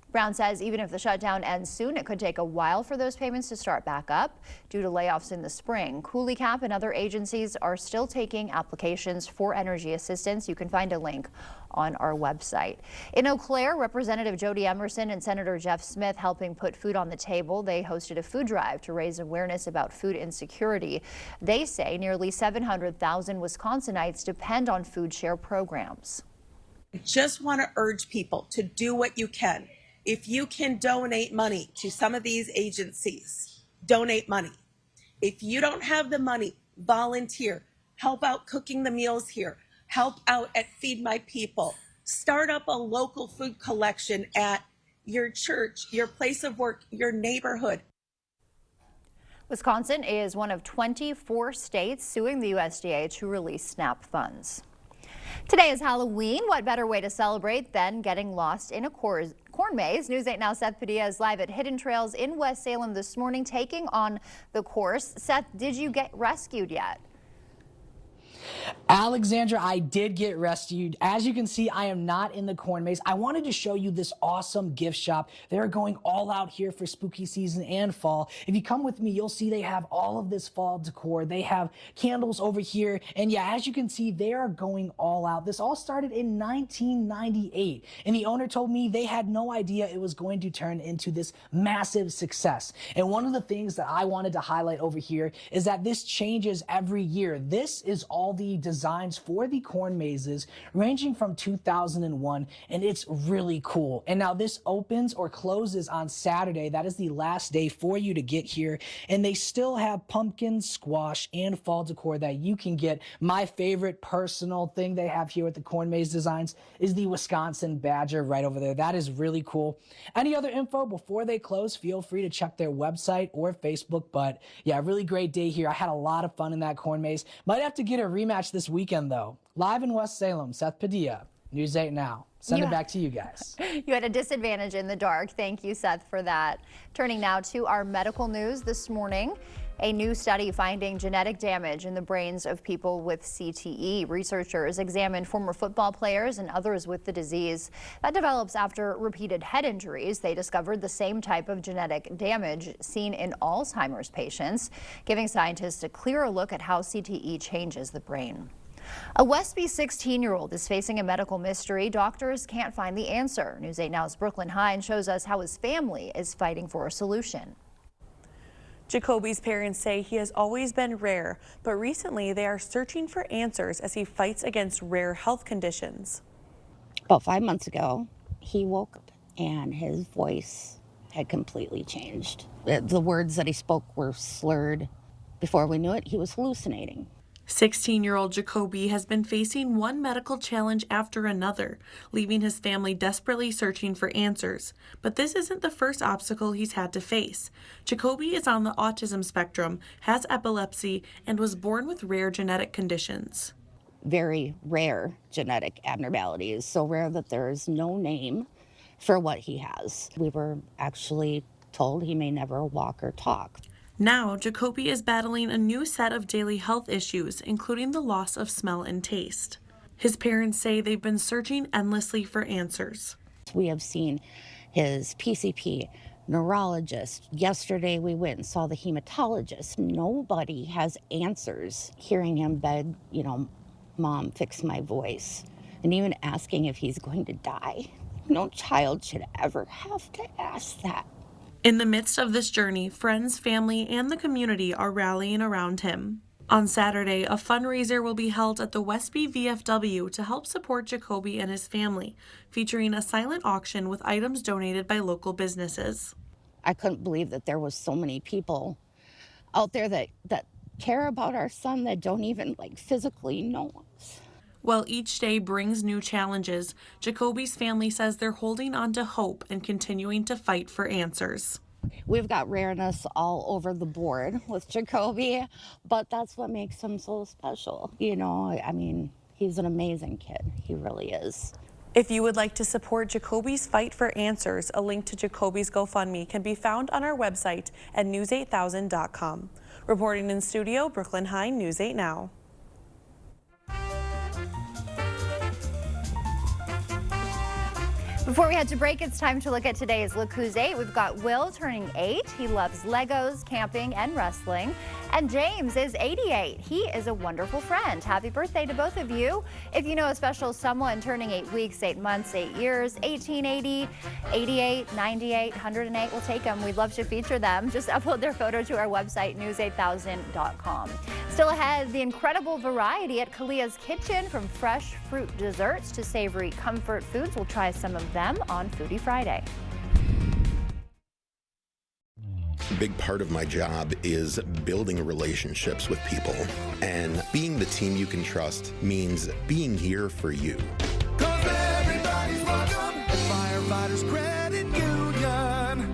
Speaker 2: Brown says even if the shutdown ends soon, it could take a while for those payments to start back up due to layoffs in the spring. Cooley Cap and other agencies are still taking applications for energy assistance. You can find a link on our website. In Eau Claire, Representative Jody Emerson and Senator Jeff Smith helping put food on the table. They hosted a food drive to raise awareness about food insecurity. They say nearly 700,000 Wisconsinites depend on food share programs.
Speaker 4: I just want to urge people to do what you can. If you can donate money to some of these agencies, donate money. If you don't have the money, volunteer. Help out cooking the meals here. Help out at Feed My People. Start up a local food collection at your church, your place of work, your neighborhood.
Speaker 2: Wisconsin is one of 24 states suing the USDA to release SNAP funds. Today is Halloween. What better way to celebrate than getting lost in a corn maze? News 8 Now Seth Padilla is live at Hidden Trails in West Salem this morning, taking on the course. Seth, did you get rescued yet?
Speaker 5: Alexandra, I did get rescued. As you can see, I am not in the corn maze. I wanted to show you this awesome gift shop. They're going all out here for spooky season and fall. If you come with me, you'll see they have all of this fall decor. They have candles over here. And yeah, as you can see, they are going all out. This all started in 1998. And the owner told me they had no idea it was going to turn into this massive success. And one of the things that I wanted to highlight over here is that this changes every year. This is all the designs for the corn mazes ranging from 2001, and it's really cool. And now this opens or closes on Saturday. That is the last day for you to get here, and they still have pumpkin, squash, and fall decor that you can get. My favorite personal thing they have here with the corn maze designs is the Wisconsin Badger right over there. That is really cool. Any other info before they close, feel free to check their website or Facebook. But yeah, really great day here. I had a lot of fun in that corn maze. Might have to get a rematch this weekend though. Live in West Salem, Seth Padilla, News 8 Now. Send it back to you guys.
Speaker 2: You had a disadvantage in the dark. Thank you, Seth, for that. Turning now to our medical news this morning. A new study finding genetic damage in the brains of people with CTE. Researchers examined former football players and others with the disease. That develops after repeated head injuries. They discovered the same type of genetic damage seen in Alzheimer's patients, giving scientists a clearer look at how CTE changes the brain. A Westby 16-year-old is facing a medical mystery. Doctors can't find the answer. News 8 Now's Brooklyn Hine shows us how his family is fighting for a solution.
Speaker 23: Jacoby's parents say he has always been rare, but recently they are searching for answers as he fights against rare health conditions.
Speaker 24: About 5 months ago, he woke up and his voice had completely changed. The words that he spoke were slurred. Before we knew it, he was hallucinating.
Speaker 23: 16-year-old Jacoby has been facing one medical challenge after another, leaving his family desperately searching for answers. But this isn't the first obstacle he's had to face. Jacoby is on the autism spectrum, has epilepsy, and was born with rare genetic conditions.
Speaker 24: Very rare genetic abnormalities, so rare that there is no name for what he has. We were actually told he may never walk or talk.
Speaker 23: Now, Jacoby is battling a new set of daily health issues, including the loss of smell and taste. His parents say they've been searching endlessly for answers.
Speaker 24: We have seen his PCP, neurologist. Yesterday we went and saw the hematologist. Nobody has answers. Hearing him beg, Mom, fix my voice. And even asking if he's going to die. No child should ever have to ask that.
Speaker 23: In the midst of this journey, friends, family, and the community are rallying around him. On Saturday, a fundraiser will be held at the Westby VFW to help support Jacoby and his family, featuring a silent auction with items donated by local businesses.
Speaker 24: I couldn't believe that there was so many people out there that care about our son that don't even like physically know us.
Speaker 23: While each day brings new challenges, Jacoby's family says they're holding on to hope and continuing to fight for answers.
Speaker 24: We've got rareness all over the board with Jacoby, but that's what makes him so special. You know, I mean, he's an amazing kid. He really is.
Speaker 23: If you would like to support Jacoby's fight for answers, a link to Jacoby's GoFundMe can be found on our website at news8000.com. Reporting in studio, Brooklyn Hine, News 8 Now.
Speaker 2: Before we head to break, it's time to look at today's Look Who's 8. We've got Will turning 8. He loves Legos, camping, and wrestling. And James is 88. He is a wonderful friend. Happy birthday to both of you. If you know a special someone turning 8 weeks, 8 months, 8 years, 1880, 88, 98, 108, we'll take them. We'd love to feature them. Just upload their photo to our website, news8000.com. Still ahead, the incredible variety at Kalia's Kitchen, from fresh fruit desserts to savory comfort foods. We'll try some of them on Foodie Friday.
Speaker 3: A big part of my job is building relationships with people, and being the team you can trust means being here for you.
Speaker 7: 'Cause everybody's welcome at Firefighters Credit Union.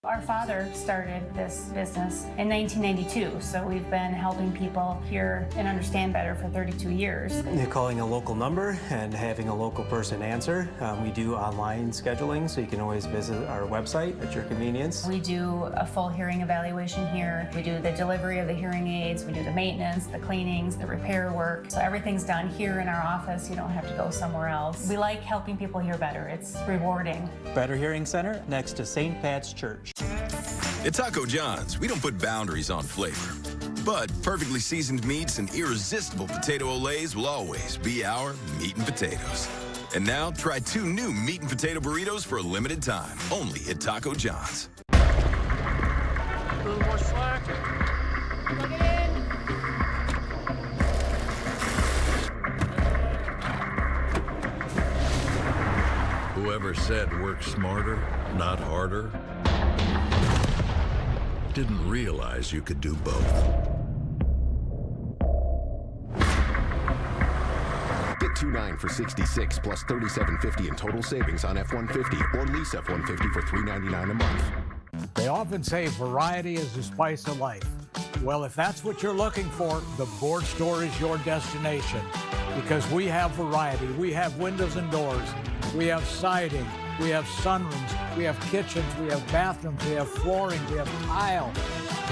Speaker 8: Our father started this business in 1992, so we've been helping people hear and understand better for 32 years.
Speaker 10: You're calling a local number and having a local person answer. We do online scheduling, so you can always visit our website at your convenience.
Speaker 8: We do a full hearing evaluation here. We do the delivery of the hearing aids. We do the maintenance, the cleanings, the repair work. So everything's done here in our office. You don't have to go somewhere else. We like helping people hear better. It's rewarding.
Speaker 10: Better Hearing Center next to St. Pat's Church.
Speaker 13: At Taco John's, we don't put boundaries on flavor. But perfectly seasoned meats and irresistible potato olays will always be our meat and potatoes. And now, try 2 new meat and potato burritos for a limited time, only at Taco John's.
Speaker 7: A little more slack.
Speaker 8: Plug it in.
Speaker 15: Whoever said work smarter, not harder, didn't realize you could do both.
Speaker 26: Get 2.9 for 66 plus $37.50 in total savings on F-150 or lease F-150 for $399 a month.
Speaker 27: They often say variety is the spice of life. Well, if that's what you're looking for, the Board Store is your destination, because we have variety. We have windows and doors. We have siding. We have sunrooms. We have kitchens. We have bathrooms. We have flooring. We have tile.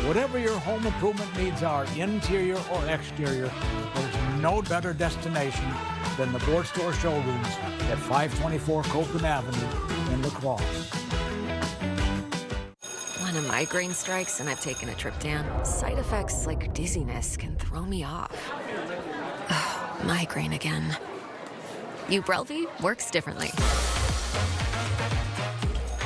Speaker 27: Whatever your home improvement needs are, interior or exterior, there's no better destination than the Board Store showrooms at 524 Copeland Avenue in La Crosse.
Speaker 28: When a migraine strikes and I've taken a triptan, side effects like dizziness can throw me off. Ugh, migraine again. Ubrelvy works differently.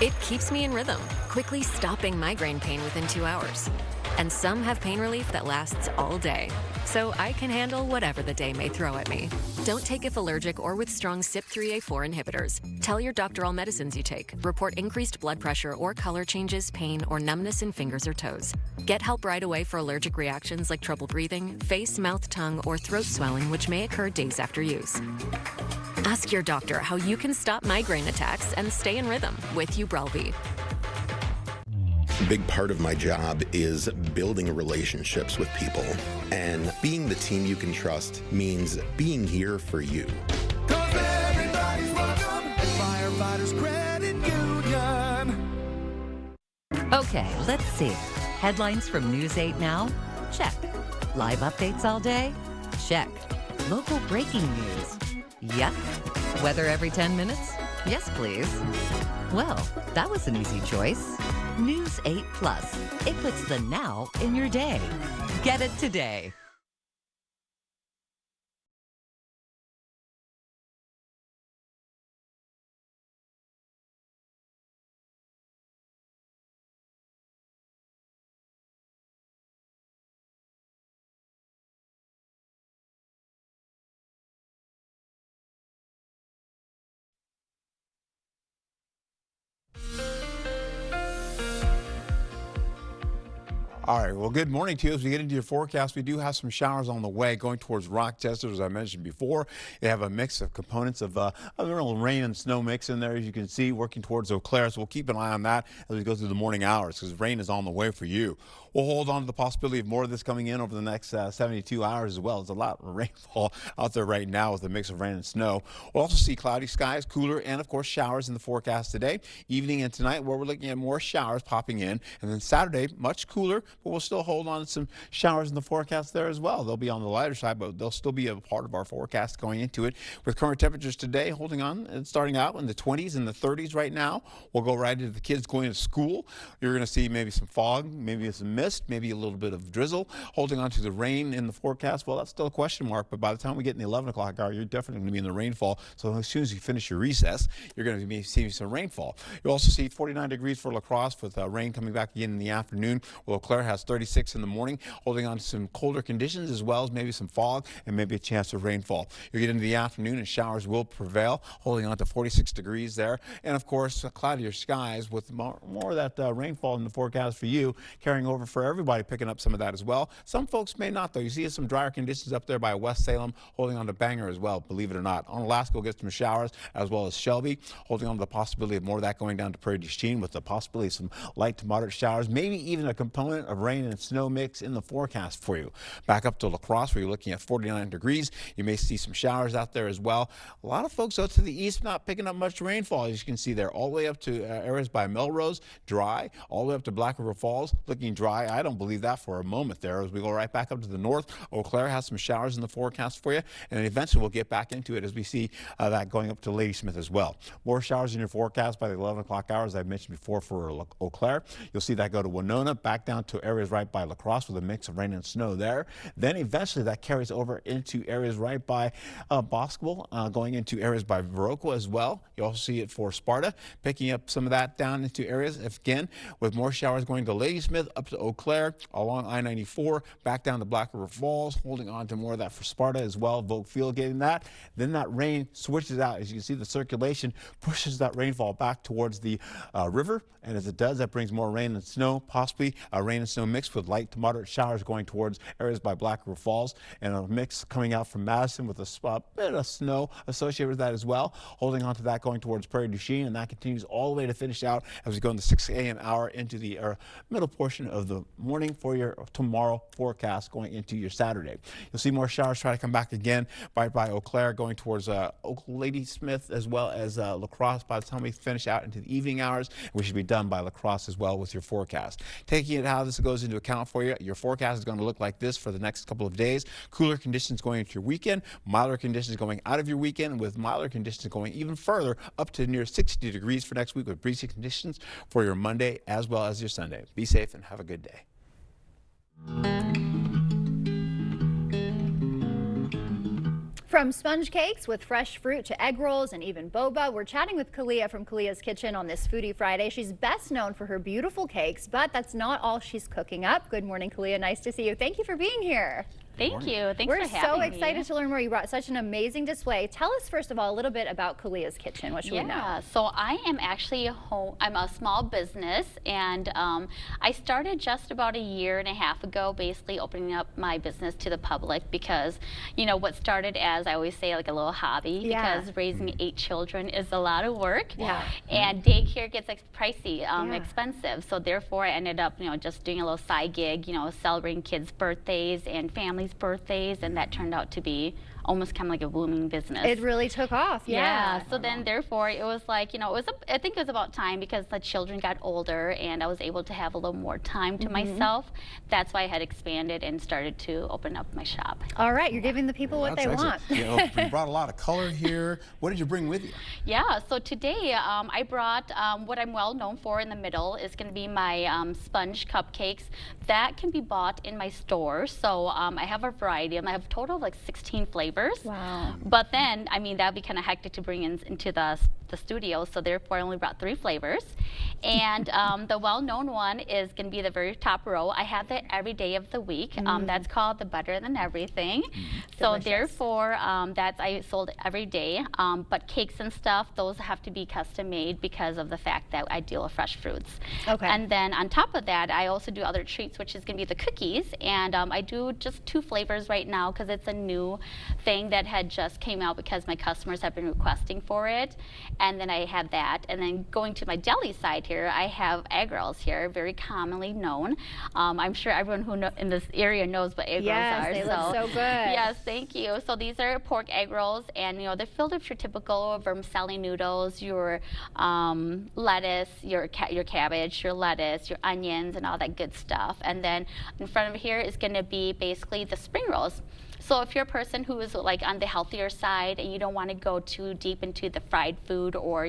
Speaker 28: It keeps me in rhythm, quickly stopping migraine pain within 2 hours. And some have pain relief that lasts all day, so I can handle whatever the day may throw at me. Don't take if allergic or with strong CYP3A4 inhibitors. Tell your doctor all medicines you take. Report increased blood pressure or color changes, pain, or numbness in fingers or toes. Get help right away for allergic reactions like trouble breathing, face, mouth, tongue, or throat swelling, which may occur days after use. Ask your doctor how you can stop migraine attacks and stay in rhythm with Ubrelvy.
Speaker 3: A big part of my job is building relationships with people, and being the team you can trust means being here for you.
Speaker 7: 'Cause everybody's welcome at Firefighters Credit Union.
Speaker 29: Okay, let's see. Headlines from News 8 Now? Check. Live updates all day? Check. Local breaking news? Yep. Weather every 10 minutes? Yes, please. Well, that was an easy choice. News 8 Plus. It puts the now in your day. Get it today.
Speaker 6: All right, well, good morning to you. As we get into your forecast, we do have some showers on the way going towards Rochester, as I mentioned before. You have a mix of components of a little rain and snow mix in there, as you can see, working towards Eau Claire. So we'll keep an eye on that as we go through the morning hours, because rain is on the way for you. We'll hold on to the possibility of more of this coming in over the next 72 hours as well. There's a lot of rainfall out there right now with a mix of rain and snow. We'll also see cloudy skies, cooler, and of course showers in the forecast today, evening and tonight, where we're looking at more showers popping in. And then Saturday, much cooler, but we'll still hold on to some showers in the forecast there as well. They'll be on the lighter side, but they'll still be a part of our forecast going into it. With current temperatures today holding on and starting out in the 20s and the 30s right now. We'll go right into the kids going to school. You're going to see maybe some fog, maybe some mist, maybe a little bit of drizzle. Holding on to the rain in the forecast, well, that's still a question mark, but by the time we get in the 11 o'clock hour, you're definitely going to be in the rainfall. So as soon as you finish your recess, you're going to be seeing some rainfall. You'll also see 49 degrees for La Crosse with rain coming back again in the afternoon. Well, Eau Claire has 36 in the morning, holding on to some colder conditions as well as maybe some fog and maybe a chance of rainfall. You get into the afternoon and showers will prevail, holding on to 46 degrees there. And of course, cloudier skies with more of that rainfall in the forecast for you, carrying over for everybody, picking up some of that as well. Some folks may not, though. You see some drier conditions up there by West Salem, holding on to Bangor as well, believe it or not. Onalaska will get some showers, as well as Shelby, holding on to the possibility of more of that going down to Prairie du Chien, with the possibility of some light to moderate showers, maybe even a component of rain and snow mix in the forecast for you. Back up to La Crosse, where you're looking at 49 degrees. You may see some showers out there as well. A lot of folks out to the east not picking up much rainfall, as you can see there, all the way up to areas by Melrose, dry, all the way up to Black River Falls, looking dry. I don't believe that for a moment there. As we go right back up to the north, Eau Claire has some showers in the forecast for you, and eventually we'll get back into it as we see that going up to Ladysmith as well. More showers in your forecast by the 11 o'clock hours, as I mentioned before, for Eau Claire. You'll see that go to Winona, back down to areas right by La Crosse with a mix of rain and snow there. Then eventually that carries over into areas right by Boscobel, going into areas by Viroqua as well. You also see it for Sparta, picking up some of that down into areas, again, with more showers going to Ladysmith, up to Eau Claire, along I-94, back down to Black River Falls, holding on to more of that for Sparta as well. Vogue Field getting that. Then that rain switches out. As you can see, the circulation pushes that rainfall back towards the river, and as it does, that brings more rain and snow, possibly a rain and snow mix with light to moderate showers going towards areas by Black River Falls, and a mix coming out from Madison with a bit of snow associated with that as well. Holding on to that going towards Prairie du Chien, and that continues all the way to finish out as we go in the 6 a.m. hour into the middle portion of the morning for your tomorrow forecast going into your Saturday. You'll see more showers try to come back again by Eau Claire, going towards Ladysmith as well as La Crosse by the time we finish out into the evening hours. We should be done by La Crosse as well with your forecast. Taking it how this goes into account for you, your forecast is going to look like this for the next couple of days. Cooler conditions going into your weekend, milder conditions going out of your weekend, with milder conditions going even further up to near 60 degrees for next week, with breezy conditions for your Monday as well as your Sunday. Be safe and have a good day.
Speaker 2: From sponge cakes with fresh fruit to egg rolls and even boba, we're chatting with Kalia from Kalia's Kitchen on this Foodie Friday. She's best known for her beautiful cakes, but that's not all she's cooking up. Good morning, Kalia. Nice to see you. Thank you for being here.
Speaker 9: Thank you. Thanks
Speaker 2: We're
Speaker 9: for having me.
Speaker 2: so excited to learn more. You brought such an amazing display. Tell us, first of all, a little bit about Kalia's Kitchen. What should we know?
Speaker 9: Yeah, so I am actually home. I'm a small business, and I started just about a year and a half ago, basically opening up my business to the public, because, you know, what started as, I always say, like a little hobby, because raising 8 children is a lot of work, and daycare gets pricey, expensive. So therefore, I ended up, you know, just doing a little side gig, you know, celebrating kids' birthdays and families' birthdays, and that turned out to be almost kind of like a booming business.
Speaker 2: It really took off, yeah.
Speaker 9: So then therefore it was like, you know, it was I think it was about time, because the children got older and I was able to have a little more time to myself. That's why I had expanded and started to open up my shop.
Speaker 2: All right, you're giving the people what they want.
Speaker 6: You know, you brought a lot of color here. What did you bring with you?
Speaker 9: Yeah, so today I brought what I'm well known for in the middle is going to be my sponge cupcakes. That can be bought in my store. So I have a variety. I have a total of like 16 flavors.
Speaker 2: Wow.
Speaker 9: But then, I mean, that'd be kind of hectic to bring into the the studio, so therefore I only brought 3 flavors. And the well-known one is going to be the very top row. I have that every day of the week. That's called the Better Than Everything. So therefore, that's I sold every day. But cakes and stuff, those have to be custom made because of the fact that I deal with fresh fruits.
Speaker 2: Okay.
Speaker 9: And then on top of that, I also do other treats, which is going to be the cookies. And I do just 2 flavors right now because it's a new thing that had just came out because my customers have been requesting for it. And then I have that. And then going to my deli side here, I have egg rolls here, very commonly known. I'm sure everyone who in this area knows what egg rolls are.
Speaker 2: Yes, they look so good.
Speaker 9: Yes, thank you. So these are pork egg rolls, and they're filled with your typical vermicelli noodles, your lettuce, your cabbage, your lettuce, your onions, and all that good stuff. And then in front of here is going to be basically the spring rolls. So if you're a person who is like on the healthier side and you don't want to go too deep into the fried food or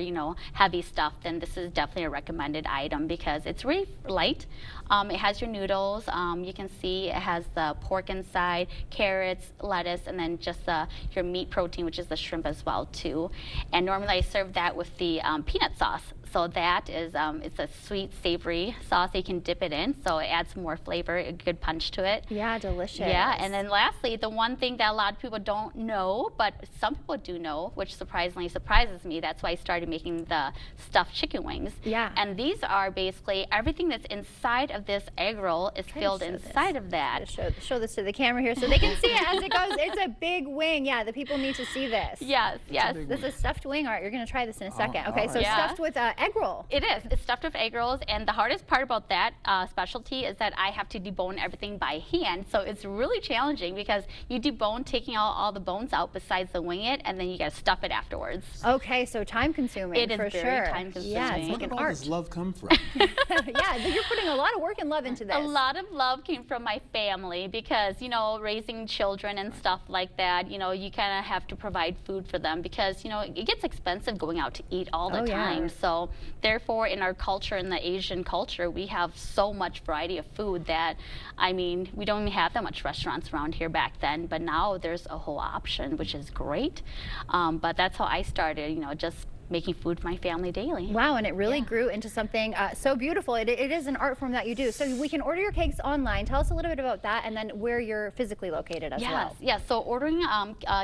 Speaker 9: heavy stuff, then this is definitely a recommended item because it's really light. It has your noodles. You can see it has the pork inside, carrots, lettuce, and then just your meat protein, which is the shrimp as well too. And normally I serve that with the peanut sauce. So that is, it's a sweet, savory sauce that you can dip it in, so it adds more flavor, a good punch to it.
Speaker 2: Yeah, delicious.
Speaker 9: Yeah, and then lastly, the one thing that a lot of people don't know, but some people do know, which surprisingly surprises me, that's why I started making the stuffed chicken wings.
Speaker 2: Yeah.
Speaker 9: And these are basically, everything that's inside of this egg roll is filled inside of that.
Speaker 2: Show this to the camera here so they can see it as it goes. It's a big wing. Yeah, the people need to see this.
Speaker 9: Yes, yes.
Speaker 2: This is stuffed wing. All right, you're going to try this in a second. Okay, so stuffed with egg roll.
Speaker 9: It is. It's stuffed with egg rolls, and the hardest part about that specialty is that I have to debone everything by hand, so it's really challenging because you debone, taking all the bones out besides the wing it, and then you got to stuff it afterwards.
Speaker 2: Okay, so time consuming.
Speaker 9: It is
Speaker 2: for
Speaker 9: very
Speaker 2: sure.
Speaker 9: time consuming.
Speaker 2: Yeah, it's like an art.
Speaker 11: Where does love come from?
Speaker 2: Yeah, you're putting a lot of work and love into this.
Speaker 9: A lot of love came from my family because, raising children and stuff like that, you kind of have to provide food for them because, it gets expensive going out to eat all the time.
Speaker 2: Yeah.
Speaker 9: So therefore, in our culture, in the Asian culture, we have so much variety of food that, we don't even have that much restaurants around here back then, but now there's a whole option, which is great. But that's how I started, just making food for my family daily.
Speaker 2: Wow, and it really grew into something so beautiful. It is an art form that you do. So we can order your cakes online. Tell us a little bit about that and then where you're physically located as well.
Speaker 9: Yes, so ordering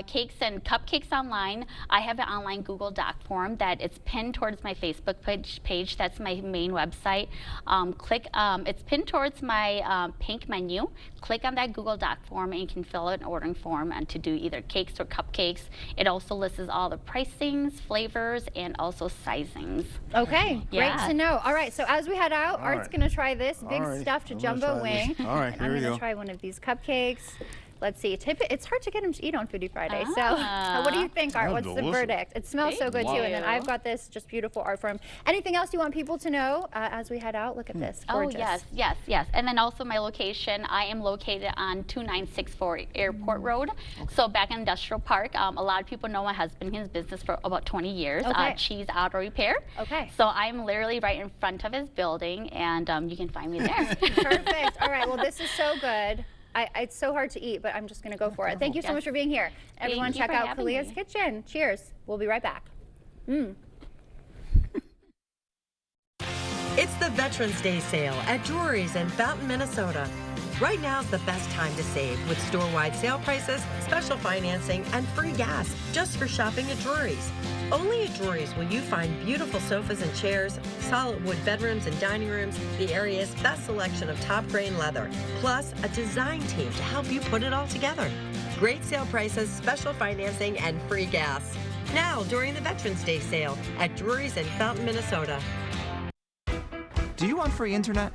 Speaker 9: cakes and cupcakes online, I have an online Google Doc form that it's pinned towards my Facebook page. That's my main website. It's pinned towards my pink menu. Click on that Google Doc form and you can fill out an ordering form and to do either cakes or cupcakes. It also lists all the pricings, flavors, and also sizings.
Speaker 2: Okay,
Speaker 9: Yeah.
Speaker 2: great to know. All right, so as we head out,
Speaker 11: All
Speaker 2: Art's
Speaker 11: right.
Speaker 2: going to try this big
Speaker 11: All right,
Speaker 2: stuffed
Speaker 11: I'm gonna
Speaker 2: jumbo
Speaker 11: try
Speaker 2: wing.
Speaker 11: this. All right,
Speaker 2: And
Speaker 11: here
Speaker 2: I'm
Speaker 11: we
Speaker 2: going
Speaker 11: go.
Speaker 2: to try one of these cupcakes. Let's see. It's hard to get him to eat on Foodie Friday. So what do you think, Art?
Speaker 11: That's
Speaker 2: What's the
Speaker 11: delicious.
Speaker 2: verdict? It smells so good, too. And then I've got this just beautiful art form. Anything else you want people to know as we head out? Look at this. Gorgeous.
Speaker 9: Oh, yes. And then also my location, I am located on 2964 Airport Road. So back in Industrial Park, a lot of people know my husband. He's in business for about 20 years.
Speaker 2: Okay.
Speaker 9: Cheese Auto Repair.
Speaker 2: Okay.
Speaker 9: So I'm literally right in front of his building, and you can find me there.
Speaker 2: Perfect. All right. Well, this is so good. It's so hard to eat, but I'm just going to go for it. Thank you so much for being here. Everyone,
Speaker 9: Thank you
Speaker 2: check
Speaker 9: for
Speaker 2: out
Speaker 9: having
Speaker 2: Kalia's
Speaker 9: me.
Speaker 2: Kitchen. Cheers. We'll be right back.
Speaker 12: It's the Veterans Day sale at Drury's in Fountain, Minnesota. Right now is the best time to save with store-wide sale prices, special financing, and free gas just for shopping at Drury's. Only at Drury's will you find beautiful sofas and chairs, solid wood bedrooms and dining rooms, the area's best selection of top grain leather, plus a design team to help you put it all together. Great sale prices, special financing, and free gas. Now during the Veterans Day sale at Drury's in Fountain, Minnesota.
Speaker 14: Do you want free internet?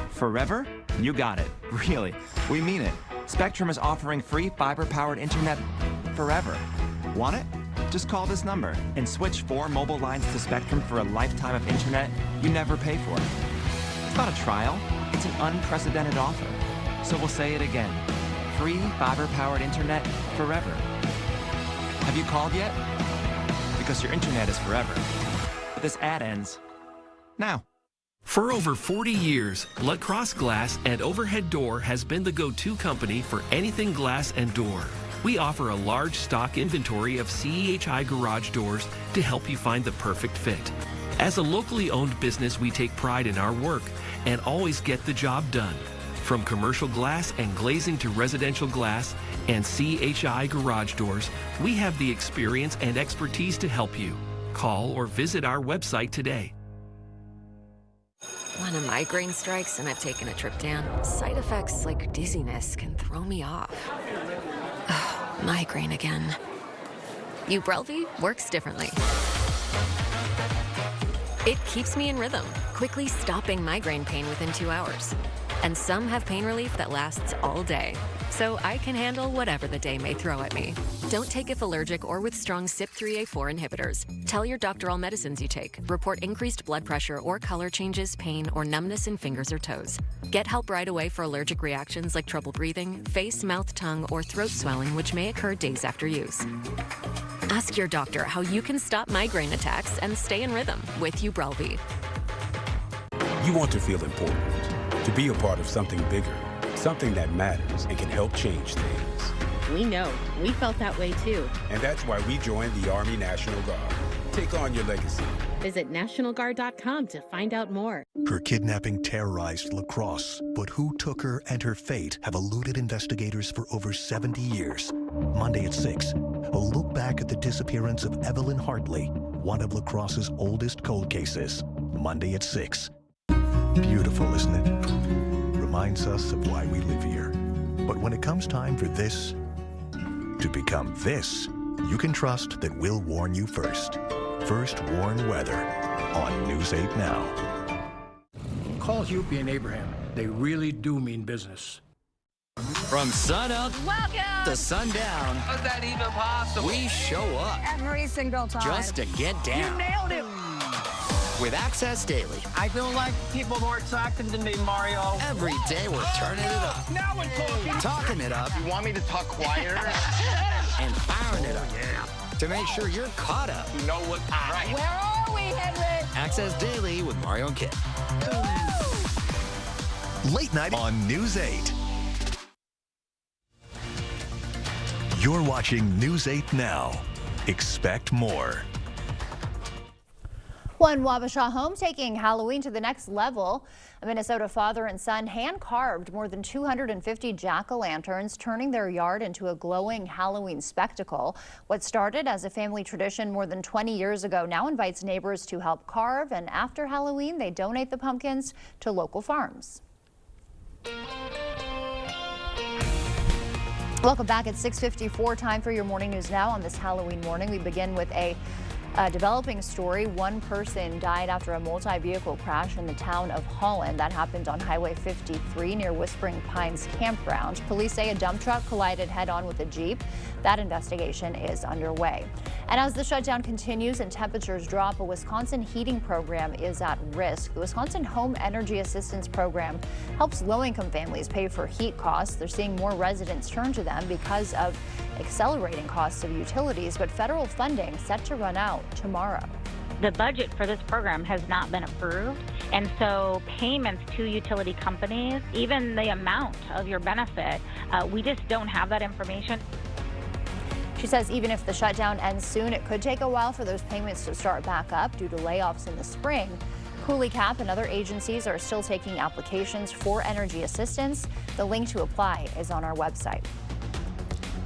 Speaker 14: Forever? You got it. Really. We mean it. Spectrum is offering free fiber-powered internet forever. Want it? Just call this number and switch 4 mobile lines to Spectrum for a lifetime of internet you never pay for. It's not a trial. It's an unprecedented offer. So we'll say it again. Free fiber-powered internet forever. Have you called yet? Because your internet is forever. But this ad ends now.
Speaker 16: For over 40 years, La Crosse Glass and Overhead Door has been the go-to company for anything glass and door. We offer a large stock inventory of CEHI garage doors to help you find the perfect fit. As a locally owned business, we take pride in our work and always get the job done. From commercial glass and glazing to residential glass and CHI garage doors, we have the experience and expertise to help you. Call or visit our website today.
Speaker 28: When a migraine strikes and I've taken a trip down, side effects like dizziness can throw me off. Ugh, migraine again. Ubrelvy works differently. It keeps me in rhythm, quickly stopping migraine pain within 2 hours. And some have pain relief that lasts all day, so I can handle whatever the day may throw at me. Don't take if allergic or with strong CYP3A4 inhibitors. Tell your doctor all medicines you take. Report increased blood pressure or color changes, pain, or numbness in fingers or toes. Get help right away for allergic reactions like trouble breathing, face, mouth, tongue, or throat swelling, which may occur days after use. Ask your doctor how you can stop migraine attacks and stay in rhythm with Ubrelvy.
Speaker 1: You want to feel important, to be a part of something bigger, something that matters and can help change things.
Speaker 11: We know. We felt that way too.
Speaker 1: And that's why we joined the Army National Guard. Take on your legacy.
Speaker 11: Visit nationalguard.com to find out more.
Speaker 17: Her kidnapping terrorized La Crosse, but who took her and her fate have eluded investigators for over 70 years. Monday at 6, a look back at the disappearance of Evelyn Hartley, one of La Crosse's oldest cold cases. Monday at 6. Beautiful, isn't it? Reminds us of why we live here. But when it comes time for this to become this, you can trust that we'll warn you first. First Warn Weather on News 8 Now.
Speaker 27: Call Hupy and Abraham. They really do mean business.
Speaker 18: From sunup to sundown,
Speaker 7: Was that even possible?
Speaker 18: we show up
Speaker 19: Every single time.
Speaker 18: just to get down.
Speaker 19: nailed it.
Speaker 18: With Access Daily.
Speaker 7: I feel like people more attractive than me, Mario.
Speaker 18: Every day we're turning it up.
Speaker 7: Now we're talking.
Speaker 18: Talking it up.
Speaker 7: You want me to talk quieter?
Speaker 18: And firing it up. To make sure you're caught up.
Speaker 7: You know what? Right.
Speaker 19: Where are we, Henry?
Speaker 18: Access Daily with Mario and Kit.
Speaker 17: Late night on News 8. You're watching News 8 Now. Expect more.
Speaker 2: One Wabasha home taking Halloween to the next level. A Minnesota father and son hand-carved more than 250 jack-o'-lanterns, turning their yard into a glowing Halloween spectacle. What started as a family tradition more than 20 years ago now invites neighbors to help carve, and after Halloween, they donate the pumpkins to local farms. Welcome back at 6:54. Time for your morning news now on this Halloween morning. We begin with a developing story. One person died after a multi-vehicle crash in the town of Holland. That happened on Highway 53 near Whispering Pines Campground. Police say a dump truck collided head-on with a Jeep. That investigation is underway. And as the shutdown continues and temperatures drop, a Wisconsin heating program is at risk. The Wisconsin Home Energy Assistance Program helps low-income families pay for heat costs. They're seeing more residents turn to them because of accelerating costs of utilities, but federal funding set to run out tomorrow.
Speaker 20: The budget for this program has not been approved, and so payments to utility companies, even the amount of your benefit, we just don't have that information.
Speaker 2: She says even if the shutdown ends soon, it could take a while for those payments to start back up due to layoffs in the spring. Cooley Cap and other agencies are still taking applications for energy assistance. The link to apply is on our website.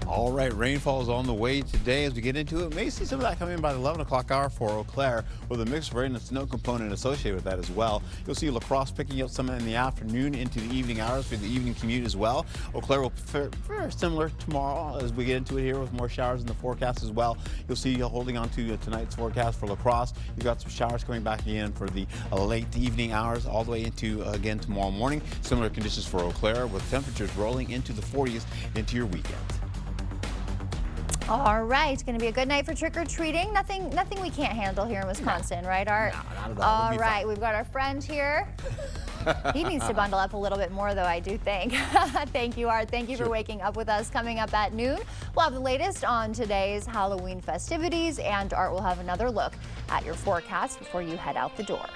Speaker 6: All right, rainfall is on the way today as we get into it. May see some of that coming in by the 11 o'clock hour for Eau Claire with a mixed rain and snow component associated with that as well. You'll see La Crosse picking up some in the afternoon into the evening hours for the evening commute as well. Eau Claire will fare very similar tomorrow as we get into it here with more showers in the forecast as well. You'll see holding on to tonight's forecast for La Crosse. You've got some showers coming back in for the late evening hours all the way into, again, tomorrow morning. Similar conditions for Eau Claire with temperatures rolling into the 40s into your weekend.
Speaker 2: All right, going to be a good night for trick-or-treating. Nothing we can't handle here in Wisconsin, right, Art?
Speaker 6: No, not at all.
Speaker 2: All right, we've got our friend here. He needs to bundle up a little bit more, though, I do think. Thank you, Art. Thank you for waking up with us. Coming up at noon, we'll have the latest on today's Halloween festivities, and Art will have another look at your forecast before you head out the door.